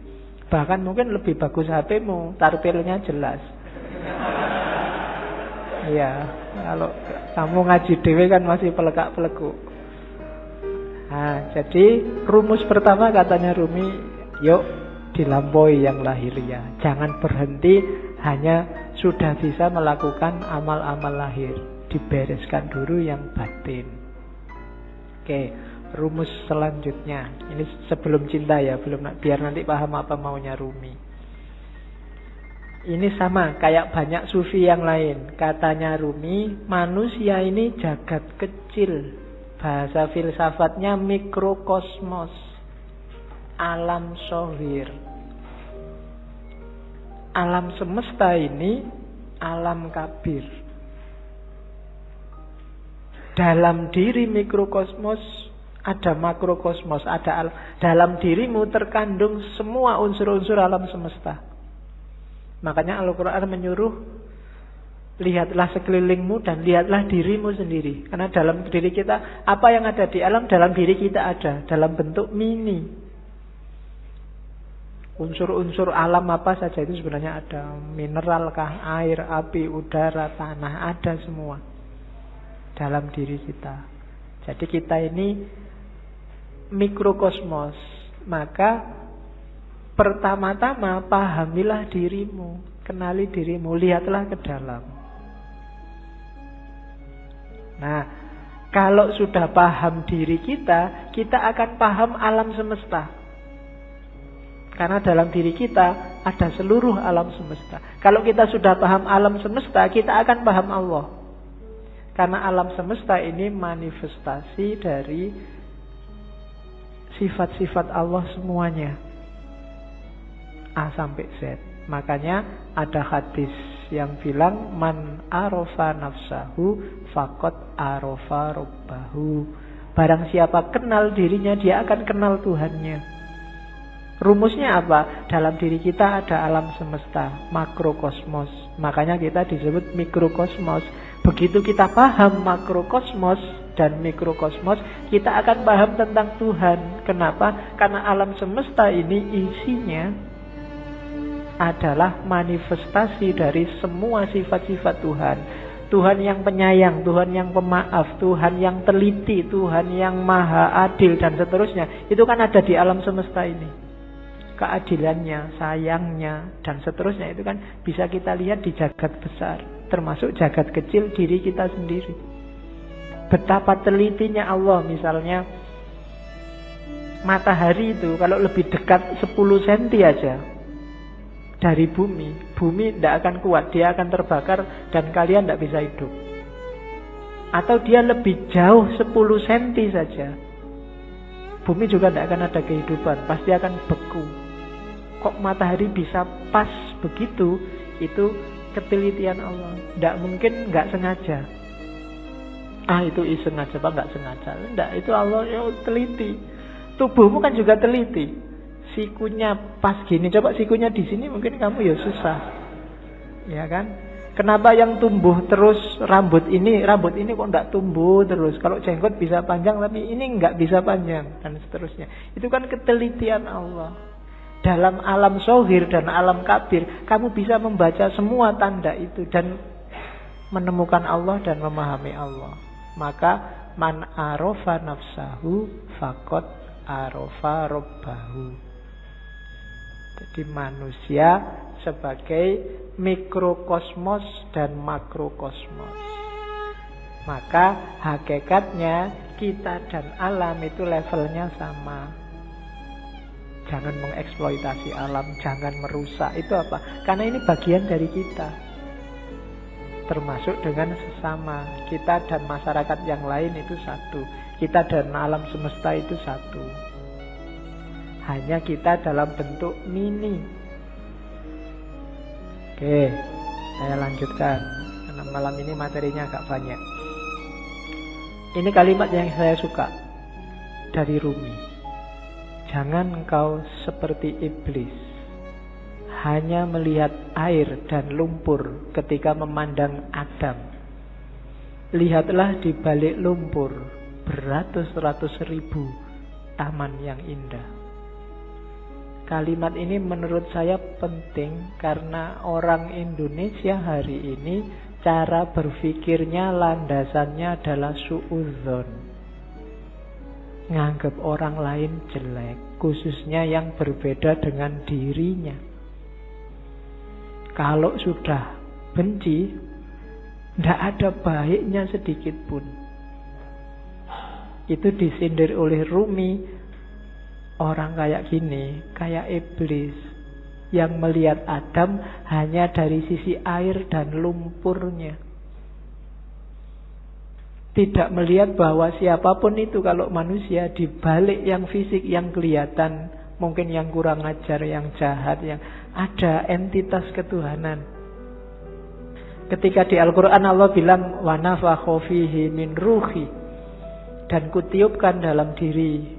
Bahkan mungkin lebih bagus HP-mu, tartilnya jelas. Iya, kalau kamu ngaji dewe kan masih pelekak-pelekuk. Nah, jadi rumus pertama katanya Rumi, yuk dilampaui yang lahiriah. Jangan berhenti hanya sudah bisa melakukan amal-amal lahir. Dibereskan dulu yang batin. Oke, rumus selanjutnya. Ini sebelum cinta ya, belum, biar nanti paham apa maunya Rumi. Ini sama kayak banyak sufi yang lain. Katanya Rumi, manusia ini jagat kecil. Bahasa filsafatnya mikrokosmos, alam sohir. Alam semesta ini alam kabir. Dalam diri mikrokosmos ada makrokosmos, ada dalam dirimu terkandung semua unsur-unsur alam semesta. Makanya Al-Quran menyuruh Lihatlah sekelilingmu dan lihatlah dirimu sendiri. Karena dalam diri kita, apa yang ada di alam, dalam diri kita ada. Dalam bentuk mini. Unsur-unsur alam apa saja itu sebenarnya ada. Mineralkah, air, api, udara, tanah, ada semua. Dalam diri kita. Jadi kita ini mikrokosmos. Maka pertama-tama pahamilah dirimu. Kenali dirimu, lihatlah ke dalam. Nah, kalau sudah paham diri kita, kita akan paham alam semesta. Karena dalam diri kita ada seluruh alam semesta. Kalau kita sudah paham alam semesta, kita akan paham Allah. Karena alam semesta ini manifestasi dari sifat-sifat Allah semuanya. A sampai Z. Makanya ada hadis yang bilang man arofa nafsahu faqad arofa robbahu. Barang siapa kenal dirinya, dia akan kenal Tuhannya. Rumusnya apa? Dalam diri kita ada alam semesta, makrokosmos. Makanya kita disebut mikrokosmos. Begitu kita paham makrokosmos dan mikrokosmos, kita akan paham tentang Tuhan. Kenapa? Karena alam semesta ini isinya adalah manifestasi dari semua sifat-sifat Tuhan. Tuhan yang penyayang, Tuhan yang pemaaf, Tuhan yang teliti, Tuhan yang maha adil, dan seterusnya. Itu kan ada di alam semesta ini. Keadilannya, sayangnya, dan seterusnya itu kan bisa kita lihat di jagat besar. Termasuk jagat kecil diri kita sendiri. Betapa telitinya Allah. Misalnya matahari itu kalau lebih dekat 10 cm aja dari bumi, bumi tidak akan kuat, dia akan terbakar dan kalian tidak bisa hidup. Atau dia lebih jauh 10 cm saja, bumi juga tidak akan ada kehidupan, pasti akan beku. Kok matahari bisa pas begitu? Itu ketelitian Allah. Tidak mungkin nggak sengaja. Itu iseng aja, Pak, nggak sengaja. Tidak, itu Allah yang teliti. Tubuhmu kan juga teliti. Sikunya pas gini, coba sikunya di sini mungkin kamu ya susah, ya kan? Kenapa yang tumbuh terus rambut ini kok enggak tumbuh terus? Kalau jenggot bisa panjang tapi ini enggak bisa panjang, dan seterusnya. Itu kan ketelitian Allah. Dalam alam zohir dan alam kabir, kamu bisa membaca semua tanda itu dan menemukan Allah dan memahami Allah. Maka man arofa nafsahu faqad arofa robbahu. Jadi manusia sebagai mikrokosmos dan makrokosmos. Maka hakikatnya kita dan alam itu levelnya sama. Jangan mengeksploitasi alam, jangan merusak. Itu apa? Karena ini bagian dari kita. Termasuk dengan sesama. Kita dan masyarakat yang lain itu satu. Kita dan alam semesta itu satu. Hanya kita dalam bentuk mini. Oke, saya lanjutkan. Karena malam ini materinya agak banyak. Ini kalimat yang saya suka dari Rumi. Jangan engkau seperti iblis, hanya melihat air dan lumpur ketika memandang Adam. Lihatlah di balik lumpur beratus-ratus ribu taman yang indah. Kalimat ini menurut saya penting karena orang Indonesia hari ini cara berpikirnya landasannya adalah suudzon. Nganggap orang lain jelek, khususnya yang berbeda dengan dirinya. Kalau sudah benci, tidak ada baiknya sedikit pun. Itu disindir oleh Rumi. Orang kayak gini, kayak iblis yang melihat Adam hanya dari sisi air dan lumpurnya. Tidak melihat bahwa siapapun itu kalau manusia di balik yang fisik yang kelihatan, mungkin yang kurang ajar, yang jahat, yang ada entitas ketuhanan. Ketika di Al-Quran Allah bilang wa nafakha fihi min ruhi, dan kutiupkan dalam diri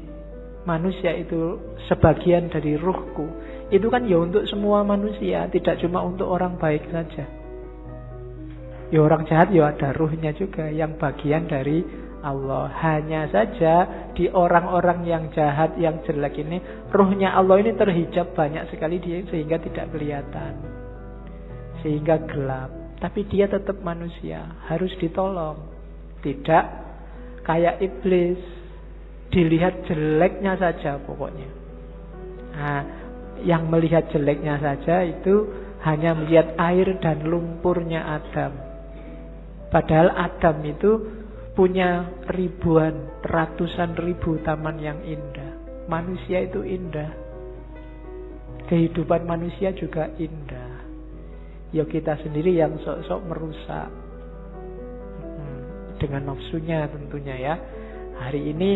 manusia itu sebagian dari ruhku. Itu kan ya untuk semua manusia, tidak cuma untuk orang baik saja. Ya orang jahat ya ada ruhnya juga yang bagian dari Allah. Hanya saja di orang-orang yang jahat, yang jelek ini, ruhnya Allah ini terhijab banyak sekali dia sehingga tidak kelihatan. Sehingga gelap. Tapi dia tetap manusia, harus ditolong. Tidak kayak iblis, dilihat jeleknya saja pokoknya. Nah, yang melihat jeleknya saja itu hanya melihat air dan lumpurnya Adam. Padahal Adam itu punya ribuan, ratusan ribu taman yang indah. Manusia itu indah. Kehidupan manusia juga indah. Ya kita sendiri yang sok-sok merusak. Dengan nafsunya tentunya ya. Hari ini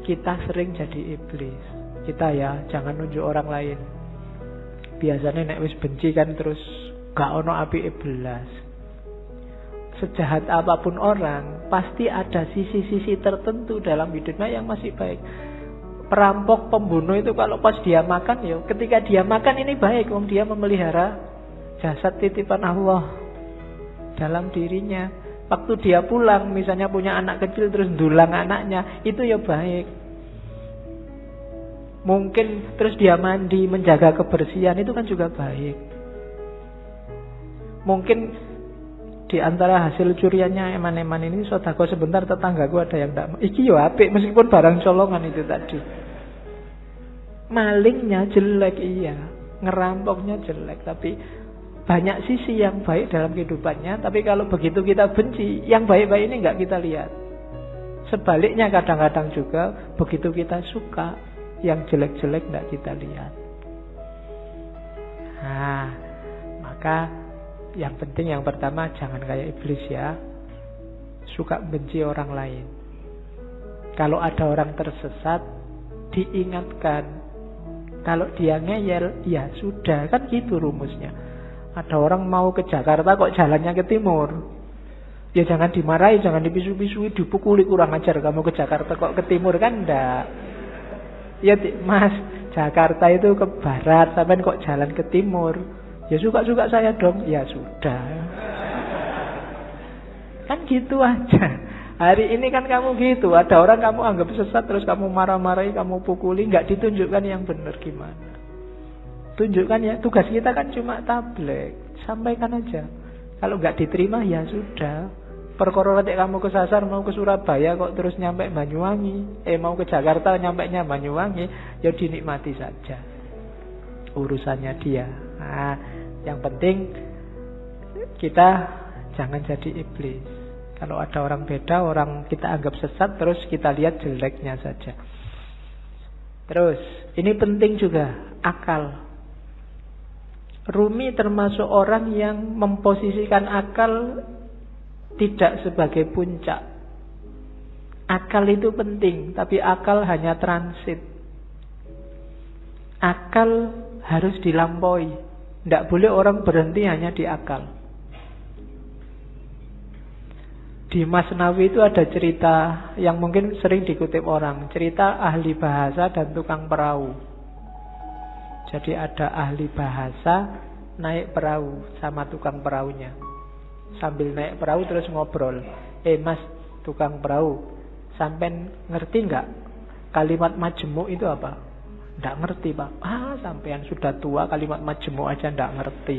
kita sering jadi iblis. Kita ya jangan nunjuk orang lain. Biasanya nek wis benci kan terus gak ono api belas. Sejahat apapun orang, pasti ada sisi-sisi tertentu dalam hidupnya yang masih baik. Perampok, pembunuh itu kalau pas dia makan, ya ketika dia makan ini baik, dia memelihara jasad titipan Allah dalam dirinya. Waktu dia pulang, misalnya punya anak kecil terus ndulang anaknya, itu ya baik. Mungkin terus dia mandi, menjaga kebersihan, itu kan juga baik. Mungkin di antara hasil curiannya eman-eman ini, sodako sebentar tetanggaku ada yang tidak, iki yo apik meskipun barang colongan itu tadi. Malingnya jelek iya, ngerampoknya jelek, tapi banyak sisi yang baik dalam kehidupannya. Tapi kalau begitu kita benci, yang baik-baik ini nggak kita lihat. Sebaliknya kadang-kadang juga begitu kita suka, yang jelek-jelek nggak kita lihat. Nah, maka yang penting yang pertama jangan kayak iblis ya, suka benci orang lain. Kalau ada orang tersesat, diingatkan. Kalau dia ngeyel, ya sudah, kan gitu rumusnya. Ada orang mau ke Jakarta kok jalannya ke timur, ya jangan dimarahi, jangan dipisu-pisui, dipukuli, kurang ajar kamu ke Jakarta kok ke timur, kan enggak. Ya mas, Jakarta itu ke barat, sampai kok jalan ke timur. Ya suka-suka saya dong. Ya sudah, kan gitu aja. Hari ini kan kamu gitu, ada orang kamu anggap sesat, terus kamu marah-marahi, kamu pukuli, nggak ditunjukkan yang benar gimana. Tunjukkan ya, tugas kita kan cuma tabligh, sampaikan aja. Kalau nggak diterima ya sudah. Perkara nek kamu kesasar mau ke Surabaya kok terus nyampe Banyuwangi, mau ke Jakarta nyampainya Banyuwangi, ya dinikmati saja. Urusannya dia. Nah, yang penting kita jangan jadi iblis. Kalau ada orang beda, orang kita anggap sesat, terus kita lihat jeleknya saja. Terus, ini penting juga, akal. Rumi termasuk orang yang memposisikan akal tidak sebagai puncak. Akal itu penting, tapi akal hanya transit. Akal harus dilampaui. Tidak boleh orang berhenti hanya di akal. Di Masnawi itu ada cerita yang mungkin sering dikutip orang. Cerita ahli bahasa dan tukang perahu. Jadi ada ahli bahasa naik perahu sama tukang perahunya. Sambil naik perahu terus ngobrol. Mas tukang perahu, sampean ngerti nggak kalimat majemuk itu apa? Nggak ngerti pak. Sampean sudah tua kalimat majemuk aja nggak ngerti.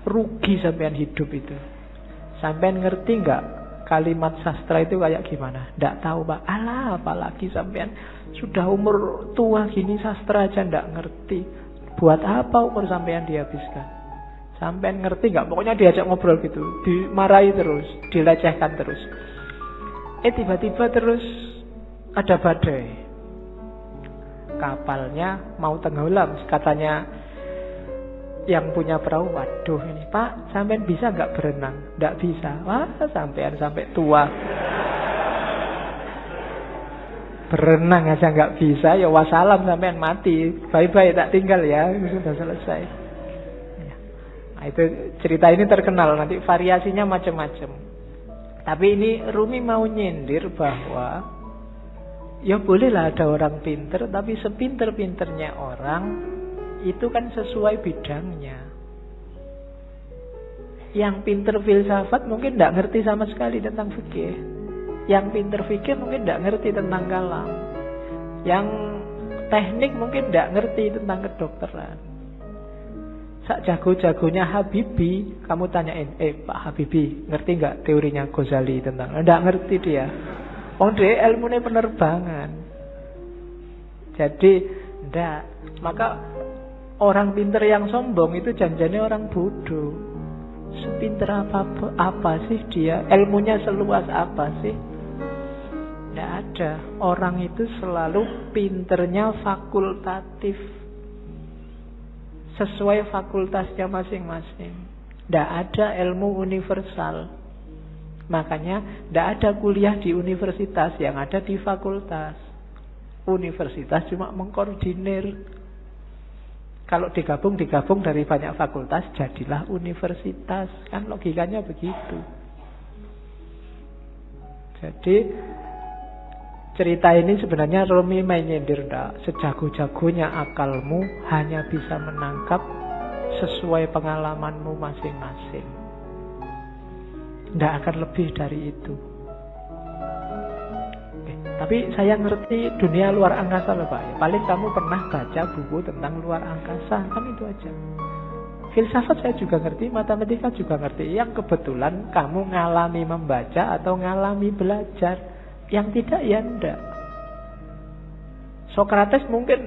Rugi sampean hidup itu. Sampean ngerti nggak kalimat sastra itu kayak gimana? Nggak tahu pak. Apalagi sampean sudah umur tua gini sastra aja nggak ngerti. Buat apa umur sampean dihabiskan? Sampean ngerti nggak? Pokoknya diajak ngobrol gitu, dimarahi terus, dilecehkan terus. Tiba-tiba terus ada badai. Kapalnya mau tenggelam, katanya yang punya perahu, waduh ini pak, sampean bisa nggak berenang? Nggak bisa. Sampean sampai tua berenang aja nggak bisa, ya wassalam sampean mati, bye-bye tak tinggal ya, sudah selesai. Nah, itu cerita ini terkenal, nanti variasinya macam-macam. Tapi ini Rumi mau nyindir bahwa ya bolehlah ada orang pinter, tapi sepinter-pinternya orang itu kan sesuai bidangnya. Yang pinter filsafat mungkin tidak ngerti sama sekali tentang fikih. Yang pinter fikih mungkin tidak ngerti tentang kalam. Yang teknik mungkin tidak ngerti tentang kedokteran. Sak jago-jagonya Habibie, kamu tanyain, Pak Habibie, ngerti nggak teorinya Ghazali tentang? Nggak ngerti dia. Dia ilmunya penerbangan. Jadi, ndak. Maka orang pinter yang sombong itu janjinya orang bodoh. Sepinter apa sih dia? Ilmunya seluas apa sih? Nggak ada. Orang itu selalu pinternya fakultatif, sesuai fakultasnya masing-masing. Nggak ada ilmu universal. Makanya nggak ada kuliah di universitas, yang ada di fakultas. Universitas cuma mengkoordinir. Kalau digabung dari banyak fakultas, jadilah universitas. Kan logikanya begitu. Jadi cerita ini sebenarnya Rumi menyindir, sejago-jagonya akalmu hanya bisa menangkap sesuai pengalamanmu masing-masing. Tidak akan lebih dari itu. Tapi saya ngerti dunia luar angkasa loh Pak. Paling kamu pernah baca buku tentang luar angkasa, kan itu aja. Filsafat saya juga ngerti, matematika juga ngerti. Yang kebetulan kamu ngalami membaca atau ngalami belajar. Yang tidak ya enggak. Sokrates mungkin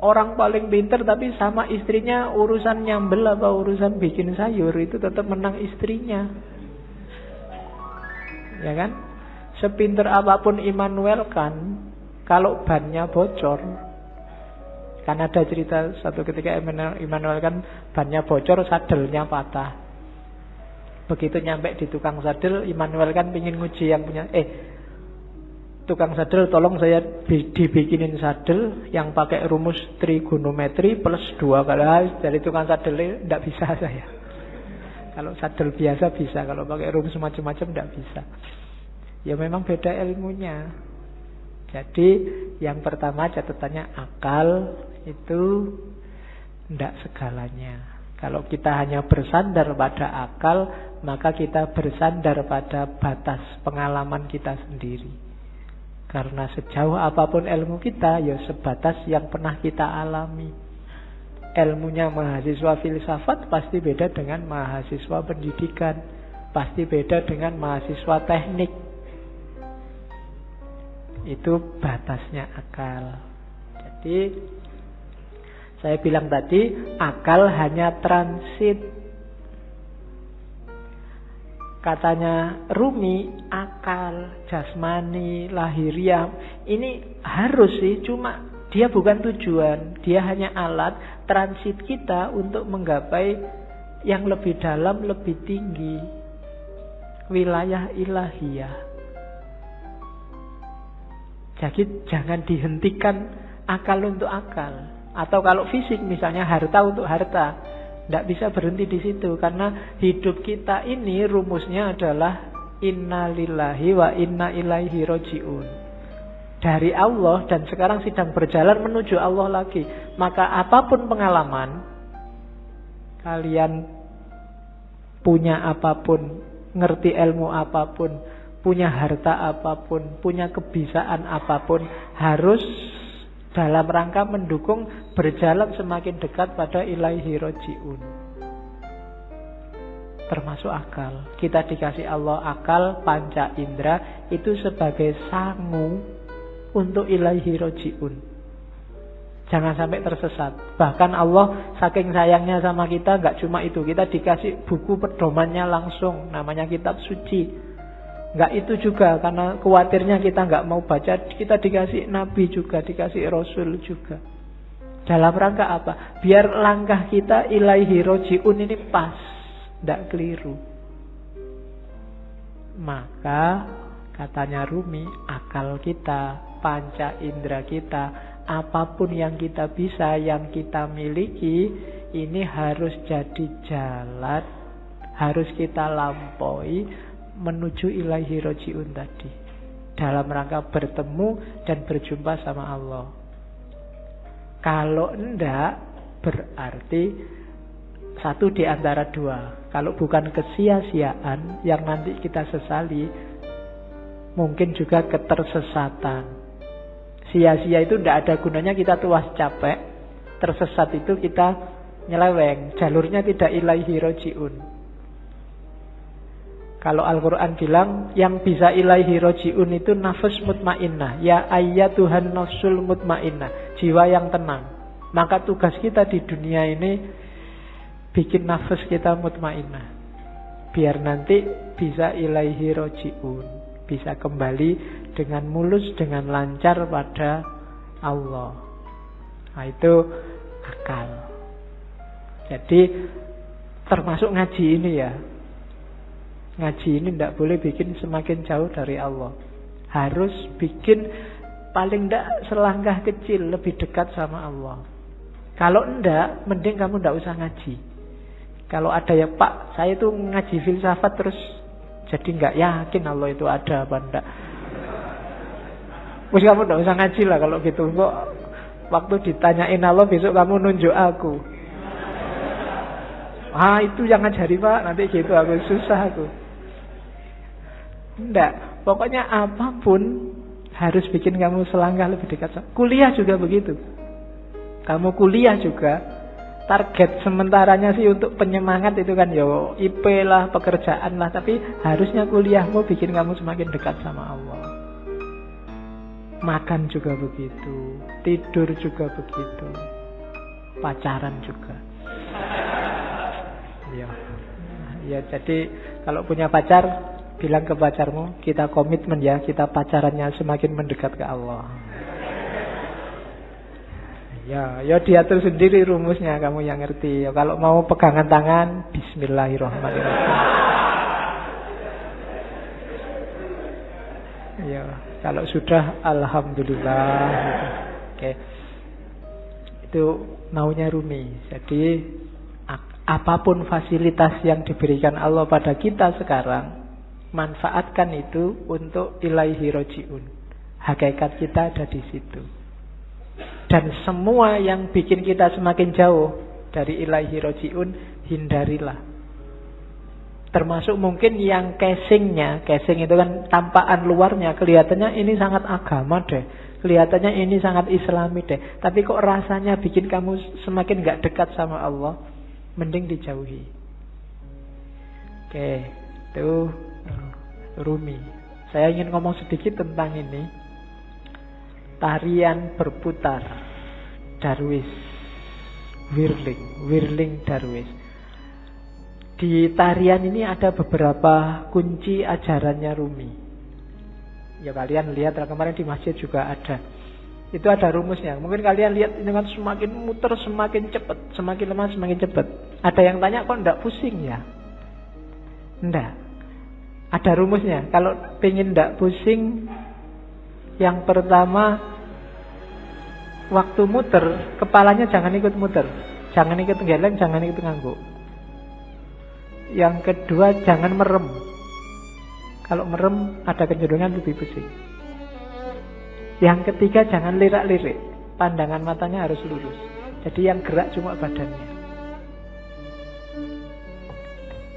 orang paling pinter, tapi sama istrinya urusan nyambel apa urusan bikin sayur itu tetap menang istrinya. Ya kan? Sepinter apapun Immanuel kan, kalau bannya bocor, kan ada cerita satu ketika Immanuel kan bannya bocor, sadelnya patah. Begitu nyampe di tukang sadel, Immanuel kan pingin nguji yang punya, tukang sadel tolong saya dibikinin sadel yang pakai rumus trigonometri plus 2 kali. Dari tukang sadel tidak bisa saya. Kalau sadel biasa bisa, kalau pakai rumus macam-macam tidak bisa. Ya memang beda ilmunya. Jadi yang pertama catatannya akal itu tidak segalanya. Kalau kita hanya bersandar pada akal, maka kita bersandar pada batas pengalaman kita sendiri. Karena sejauh apapun ilmu kita, ya sebatas yang pernah kita alami. Ilmunya mahasiswa filsafat pasti beda dengan mahasiswa pendidikan, pasti beda dengan mahasiswa teknik. Itu batasnya akal. Jadi saya bilang tadi, akal hanya transit. Katanya Rumi, akal, jasmani, lahiriah ini harus sih, cuma dia bukan tujuan. Dia hanya alat transit kita untuk menggapai yang lebih dalam, lebih tinggi, wilayah ilahiyah. Jadi jangan dihentikan akal untuk akal. Atau kalau fisik misalnya harta untuk harta, tidak bisa berhenti di situ. Karena hidup kita ini rumusnya adalah inna lillahi wa inna ilaihi roji'un. Dari Allah dan sekarang sedang berjalan menuju Allah lagi. Maka apapun pengalaman, kalian punya apapun, ngerti ilmu apapun, punya harta apapun, punya kebisaan apapun, harus dalam rangka mendukung berjalan semakin dekat pada ilaihi roji'un. Termasuk akal. Kita dikasih Allah akal, panca indera, itu sebagai sangu untuk ilaihi roji'un. Jangan sampai tersesat. Bahkan Allah saking sayangnya sama kita, gak cuma itu, kita dikasih buku pedomannya langsung, namanya kitab suci. Enggak itu juga, karena khawatirnya kita enggak mau baca, kita dikasih nabi juga, dikasih rasul juga. Dalam rangka apa? Biar langkah kita ilaihi roji'un ini pas, enggak keliru. Maka katanya Rumi, akal kita, panca indera kita, apapun yang kita bisa, yang kita miliki, ini harus jadi jalan, harus kita lampaui menuju ilaihi roji'un tadi, dalam rangka bertemu dan berjumpa sama Allah. Kalau enggak, berarti satu di antara dua. Kalau bukan kesia-siaan yang nanti kita sesali, mungkin juga ketersesatan. Sia-sia itu tidak ada gunanya, kita tuas capek. Tersesat itu kita nyeleweng, jalurnya tidak ilaihi roji'un. Kalau Al-Quran bilang yang bisa ilaihi roji'un itu nafs mutmainnah. Ya ayyatuhan nafsul mutmainnah, jiwa yang tenang. Maka tugas kita di dunia ini bikin nafas kita mutmainnah, biar nanti bisa ilaihi roji'un, bisa kembali dengan mulus, dengan lancar pada Allah. Nah itu akal. Jadi termasuk ngaji ini ya, ngaji ini tidak boleh bikin semakin jauh dari Allah. Harus bikin paling tidak selangkah kecil lebih dekat sama Allah. Kalau enggak, mending kamu tidak usah ngaji. Kalau ada ya Pak, saya itu ngaji filsafat terus jadi nggak yakin Allah itu ada apa enggak. Terus kamu tidak usah ngaji lah kalau gitu. Kok waktu ditanyain Allah besok kamu nunjuk aku. Ah itu yang ngajari Pak, nanti gitu aku susah aku. Enggak, pokoknya apapun harus bikin kamu selangkah lebih dekat. Kuliah juga begitu. Kamu kuliah juga, target sementaranya sih untuk penyemangat itu kan yo IP lah, pekerjaan lah, tapi harusnya kuliahmu bikin kamu semakin dekat sama Allah. Makan juga begitu, tidur juga begitu, pacaran juga. Ya jadi kalau punya pacar, bilang ke pacarmu, kita komitmen ya, kita pacarannya semakin mendekat ke Allah. Ya diatur sendiri rumusnya, kamu yang ngerti. Ya, kalau mau pegangan tangan, Bismillahirrahmanirrahim. Ya, kalau sudah, Alhamdulillah. Oke, itu maunya Rumi. Jadi apapun fasilitas yang diberikan Allah pada kita sekarang, manfaatkan itu untuk ilaihi roji'un. Hakikat kita ada di situ. Dan semua yang bikin kita semakin jauh dari ilaihi roji'un, hindarilah. Termasuk mungkin yang casing itu kan tampakan luarnya, kelihatannya ini sangat agama deh, kelihatannya ini sangat islami deh, tapi kok rasanya bikin kamu semakin gak dekat sama Allah, mending dijauhi. Oke, itu Rumi. Saya ingin ngomong sedikit tentang ini. Tarian berputar Darwis, Whirling Darwis. Di tarian ini ada beberapa kunci ajarannya Rumi. Ya kalian lihat kemarin di masjid juga ada. Itu ada rumusnya. Mungkin kalian lihat ini kan semakin muter semakin cepat, semakin lemah semakin cepat. Ada yang tanya kok enggak pusing ya? Enggak. Ada rumusnya. Kalau pengen enggak pusing, yang pertama, waktu muter, kepalanya jangan ikut muter. Jangan ikut geleng, jangan ikut ngangguk. Yang kedua, jangan merem. Kalau merem, ada kecenderungan lebih pusing. Yang ketiga, jangan lirak-lirik. Pandangan matanya harus lurus. Jadi yang gerak cuma badannya.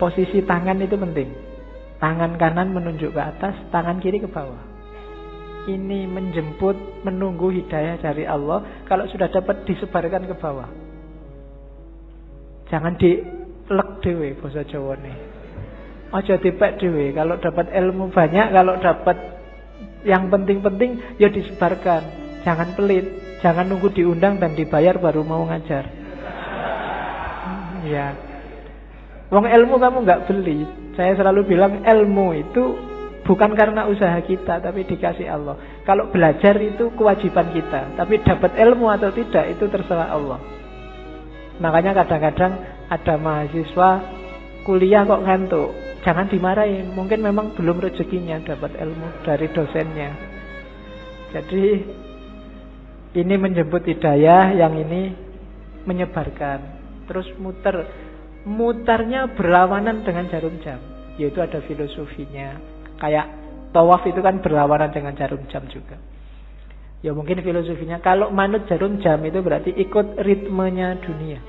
Posisi tangan itu penting. Tangan kanan menunjuk ke atas, tangan kiri ke bawah. Ini menjemput, menunggu hidayah dari Allah. Kalau sudah dapat, disebarkan ke bawah. Jangan dilek dewe basa Jawane. Aja dipek dewe. Kalau dapat ilmu banyak, kalau dapat yang penting-penting, ya disebarkan. Jangan pelit. Jangan nunggu diundang dan dibayar baru mau ngajar. Ya. Wong ilmu kamu nggak beli. Saya selalu bilang ilmu itu bukan karena usaha kita, tapi dikasih Allah. Kalau belajar itu kewajiban kita, tapi dapat ilmu atau tidak itu terserah Allah. Makanya kadang-kadang ada mahasiswa kuliah kok ngantuk. Jangan dimarahin, mungkin memang belum rezekinya dapat ilmu dari dosennya. Jadi ini menjemput hidayah, yang ini menyebarkan. Terus mutarnya berlawanan dengan jarum jam. Yaitu ada filosofinya. Kayak tawaf itu kan berlawanan dengan jarum jam juga. Ya mungkin filosofinya, kalau manut jarum jam itu berarti ikut ritmenya dunia.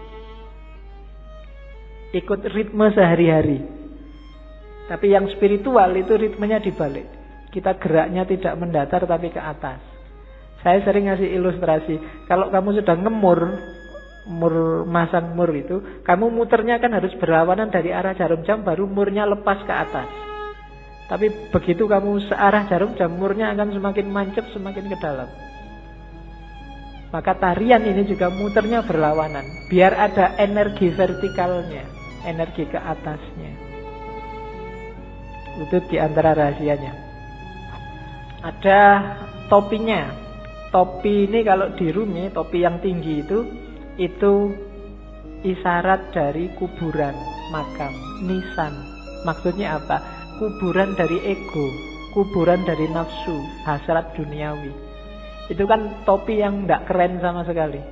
ikut ritme sehari-hari. Tapi yang spiritual itu ritmenya dibalik. Kita geraknya tidak mendatar tapi ke atas. Saya sering ngasih ilustrasi. Kalau kamu sedang masang mur itu, kamu muternya kan harus berlawanan dari arah jarum jam, baru murnya lepas ke atas. Tapi begitu kamu searah jarum jam, murnya akan semakin mancep, semakin ke dalam. Maka tarian ini juga muternya berlawanan, biar ada energi vertikalnya, energi ke atasnya. Itu diantara rahasianya. Ada topinya. Topi ini kalau di Rumi, topi yang tinggi itu isyarat dari kuburan, makam, nisan. Maksudnya apa? Kuburan dari ego, kuburan dari nafsu, hasrat duniawi. Itu kan topi yang tidak keren sama sekali.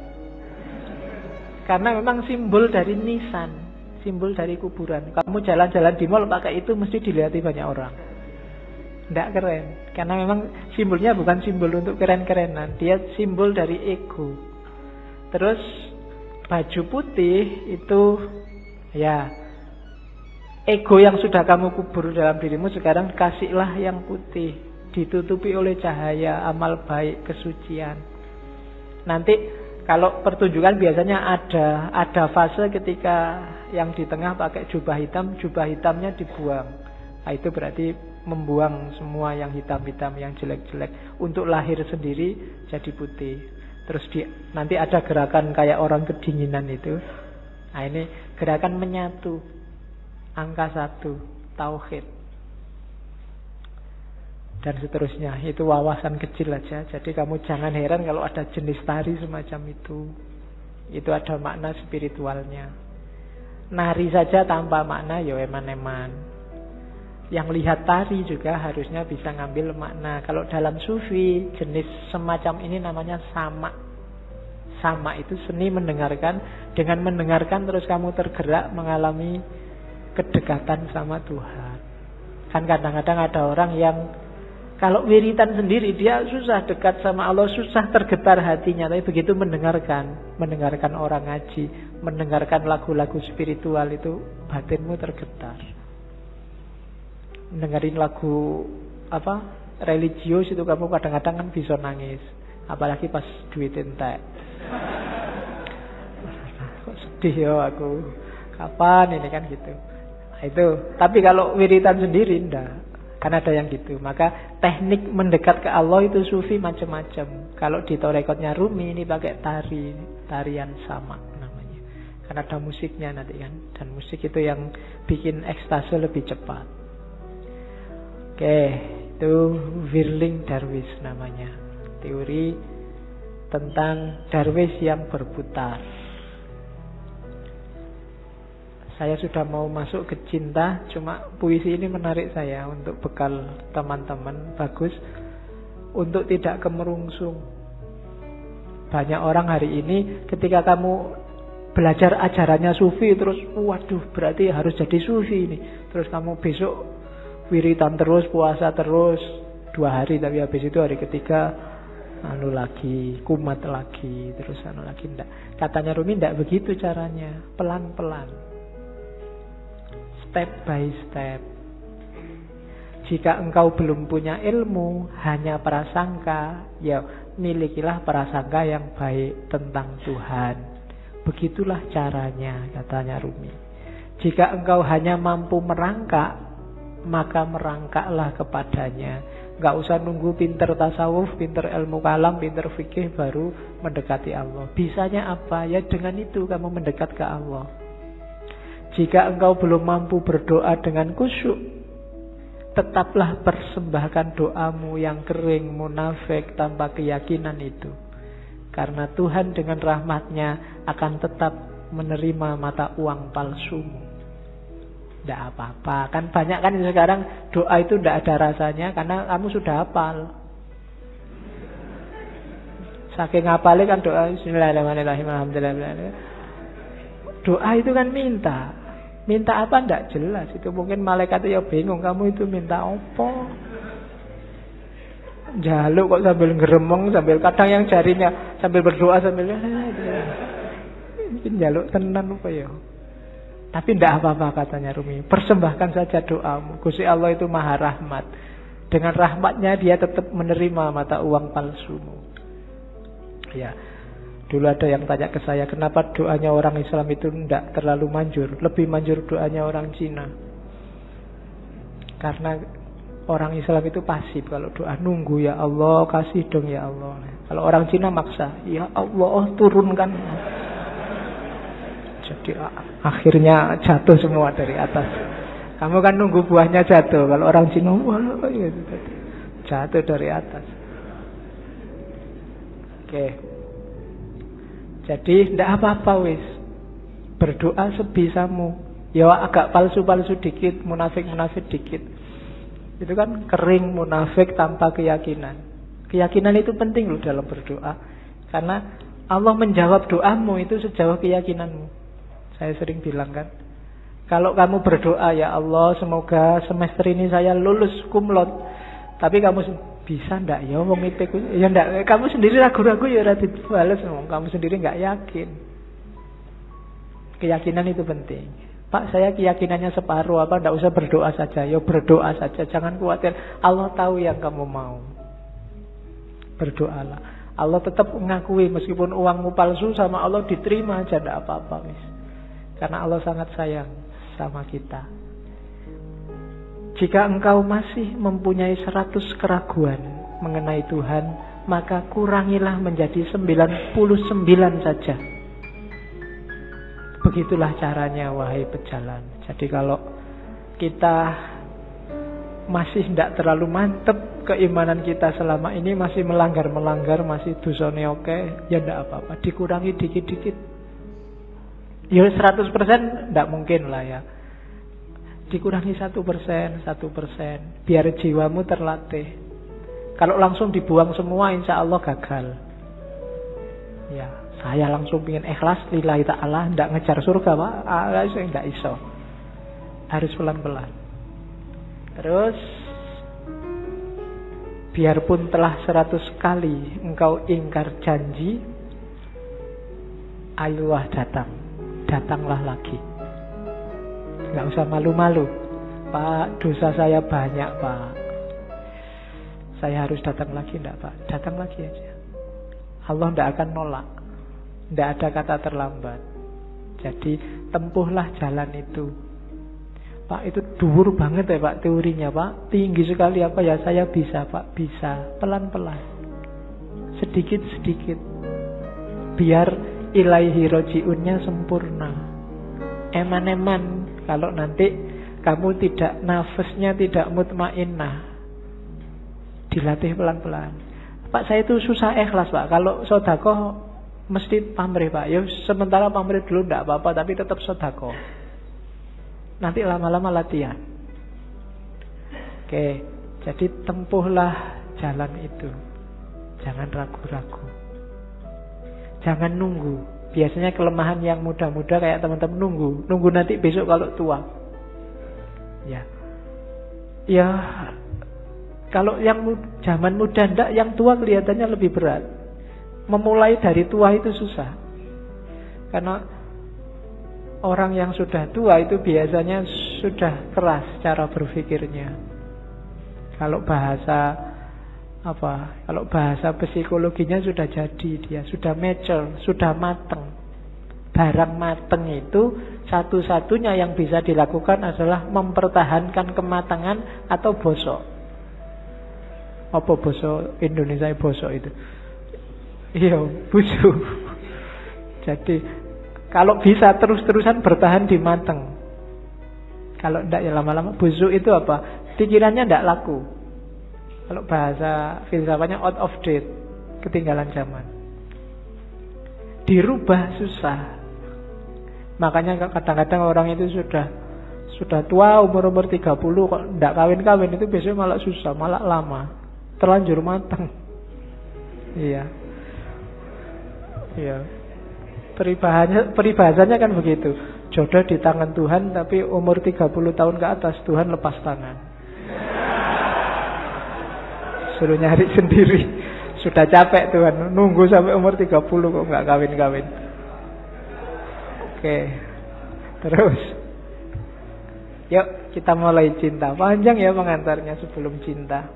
Karena memang simbol dari nisan, simbol dari kuburan. Kamu jalan-jalan di mall pakai itu mesti dilihat banyak orang. Tidak keren. Karena memang simbolnya bukan simbol untuk keren-kerenan. Dia simbol dari ego. Terus baju putih itu ya ego yang sudah kamu kubur dalam dirimu, sekarang kasihlah yang putih, ditutupi oleh cahaya amal baik, kesucian. Nanti kalau pertunjukan biasanya ada fase ketika yang di tengah pakai jubah hitamnya dibuang. Nah, itu berarti membuang semua yang hitam-hitam, yang jelek-jelek, untuk lahir sendiri jadi putih. Terus nanti ada gerakan kayak orang kedinginan itu. Nah, ini gerakan menyatu, angka 1, tauhid, dan seterusnya. Itu wawasan kecil aja. Jadi kamu jangan heran kalau ada jenis tari semacam itu. Itu ada makna spiritualnya. Nari saja tanpa makna ya eman-eman. Yang lihat tari juga harusnya bisa ngambil makna. Kalau dalam sufi, jenis semacam ini namanya sama. Sama itu seni mendengarkan. Dengan mendengarkan terus kamu tergerak mengalami kedekatan sama Tuhan. Kan kadang-kadang ada orang yang kalau wiritan sendiri dia susah dekat sama Allah, susah tergetar hatinya. Tapi begitu mendengarkan orang ngaji, mendengarkan lagu-lagu spiritual, itu batinmu tergetar. Dengerin lagu religius itu kamu kadang-kadang kan bisa nangis, apalagi pas duit entek. Kok sedih ya aku, kapan ini kan gitu. Nah, itu. Tapi kalau wiritan sendiri enggak, kan ada yang gitu. Maka teknik mendekat ke Allah itu sufi macam-macam. Kalau di torekotnya Rumi ini pakai tarian sama namanya. Karena ada musiknya nanti kan, dan musik itu yang bikin ekstase lebih cepat. Oke, itu Whirling Dervish namanya. Teori tentang Darwis yang berputar. Saya sudah mau masuk ke cinta, cuma puisi ini menarik saya untuk bekal teman-teman. Bagus untuk tidak kemerungsung. Banyak orang hari ini ketika kamu belajar ajarannya sufi, terus waduh berarti harus jadi sufi ini. Terus kamu besok wiritan terus, puasa terus 2 hari, tapi habis itu hari ketiga lagi, kumat lagi, terus lagi. Enggak. Katanya Rumi enggak begitu caranya, pelan-pelan, step by step. Jika engkau belum punya ilmu, hanya prasangka, ya milikilah prasangka yang baik tentang Tuhan. Begitulah caranya, katanya Rumi. Jika engkau hanya mampu merangkak, maka merangkaklah kepadanya. Gak usah nunggu pinter tasawuf, pinter ilmu kalam, pinter fikih baru mendekati Allah. Bisanya apa? Ya dengan itu kamu mendekat ke Allah. Jika engkau belum mampu berdoa dengan khusyuk, tetaplah persembahkan doamu yang kering, munafik, tanpa keyakinan itu. Karena Tuhan dengan rahmatnya akan tetap menerima mata uang palsumu. Tidak apa-apa. Kan banyak kan sekarang doa itu tidak ada rasanya karena kamu sudah hafal. Saking hafalnya kan doa Bismillahirrahmanirrahim, alhamdulillah. Doa itu kan minta. Minta apa tidak jelas. Itu mungkin malaikat ya bingung, kamu itu minta apa? Jaluk kok sambil ngeremong, sambil kadang yang jarinya sambil berdoa sambil mungkin jaluk tenan apa ya. Tapi tidak apa-apa katanya Rumi. Persembahkan saja doamu. Gusti Allah itu maha rahmat. Dengan rahmatnya dia tetap menerima mata uang palsumu. Ya. Dulu ada yang tanya ke saya, kenapa doanya orang Islam itu tidak terlalu manjur. Lebih manjur doanya orang Cina. Karena orang Islam itu pasif. Kalau doa nunggu, ya Allah kasih dong ya Allah. Kalau orang Cina maksa, ya Allah turunkan. Jadi akhirnya jatuh semua dari atas. Kamu kan nunggu buahnya jatuh. Kalau orang Cina, wah, gitu, jatuh dari atas. Oke. Jadi tidak apa-apa wis. Berdoa sebisamu. Ya agak palsu-palsu dikit, munafik-munafik dikit. Itu kan kering munafik tanpa keyakinan. Keyakinan itu penting loh dalam berdoa. Karena Allah menjawab doamu itu sejauh keyakinanmu. Saya sering bilang kan, kalau kamu berdoa, ya Allah semoga semester ini saya lulus kumlot, tapi kamu bisa ndak ya wong IPK ya ndak, kamu sendiri ragu-ragu ya ora dibales, kamu sendiri nggak yakin. Keyakinan itu penting. Pak, saya keyakinannya separuh, apa ndak usah berdoa saja? Ya berdoa saja, jangan khawatir. Allah tahu yang kamu mau. Berdoalah. Allah tetap mengakui meskipun uangmu palsu, sama Allah diterima aja, ndak apa-apa wis. Karena Allah sangat sayang sama kita. Jika engkau masih mempunyai 100 keraguan mengenai Tuhan, maka kurangilah menjadi 99 saja. Begitulah caranya, wahai pejalan. Jadi kalau kita masih tidak terlalu mantep keimanan kita selama ini, masih melanggar-melanggar, masih dosane oke, ya tidak apa-apa, dikurangi dikit-dikit. Ya 100% tidak mungkin lah ya. Dikurangi 1%, biar jiwamu terlatih. Kalau langsung dibuang semua, insya Allah gagal. Ya, saya langsung ingin ikhlas lillahi ta'ala, tidak ngejar surga Pak, tidak iso. Harus pelan-pelan. Terus biarpun telah 100 kali engkau ingkar janji, ayolah datanglah lagi. Nggak usah malu-malu. Pak, dosa saya banyak Pak, saya harus datang lagi. Enggak Pak, datang lagi aja. Allah tidak akan nolak. Tidak ada kata terlambat. Jadi tempuhlah jalan itu. Pak, itu dhuwur banget ya Pak teorinya Pak, tinggi sekali apa ya? Saya bisa Pak, bisa. Pelan-pelan, sedikit-sedikit, biar ilaihi roji'unnya sempurna. Eman-eman. Kalau nanti kamu tidak, nafasnya tidak mutmainnah, dilatih pelan-pelan. Pak, saya itu susah ikhlas Pak. Kalau sedekah mesti pamrih Pak. Ya sementara pamrih dulu tidak apa-apa, tapi tetap sedekah. Nanti lama-lama latihan. Oke, jadi tempuhlah jalan itu. Jangan ragu-ragu. Jangan nunggu. Biasanya kelemahan yang muda-muda kayak teman-teman nunggu nanti besok kalau tua. Ya, kalau yang zaman muda ndak, yang tua kelihatannya lebih berat. Memulai dari tua itu susah. Karena orang yang sudah tua itu biasanya sudah keras cara berpikirnya. Kalau bahasa psikologinya sudah jadi, dia sudah mature, sudah mateng. Barang mateng itu satu-satunya yang bisa dilakukan adalah mempertahankan kematangan atau bosok. Apa bosok Indonesia bosok itu? Iya, busuk. Jadi kalau bisa terus-terusan bertahan di mateng. Kalau tidak ya lama-lama busuk itu apa? Pikirannya tidak laku. Kalau bahasa filsafatnya out of date, ketinggalan zaman. Dirubah susah. Makanya kadang-kadang orang itu sudah tua, umur 30 kok tidak kawin-kawin, itu biasanya malah susah, malah lama, terlanjur matang. Iya. Peribahasanya kan begitu. Jodoh di tangan Tuhan, tapi umur 30 tahun ke atas Tuhan lepas tangan. Suruh nyari sendiri. Sudah capek Tuhan, nunggu sampai umur 30 kok nggak kawin-kawin. Oke. Terus, yuk kita mulai cinta. Panjang ya pengantarnya sebelum cinta.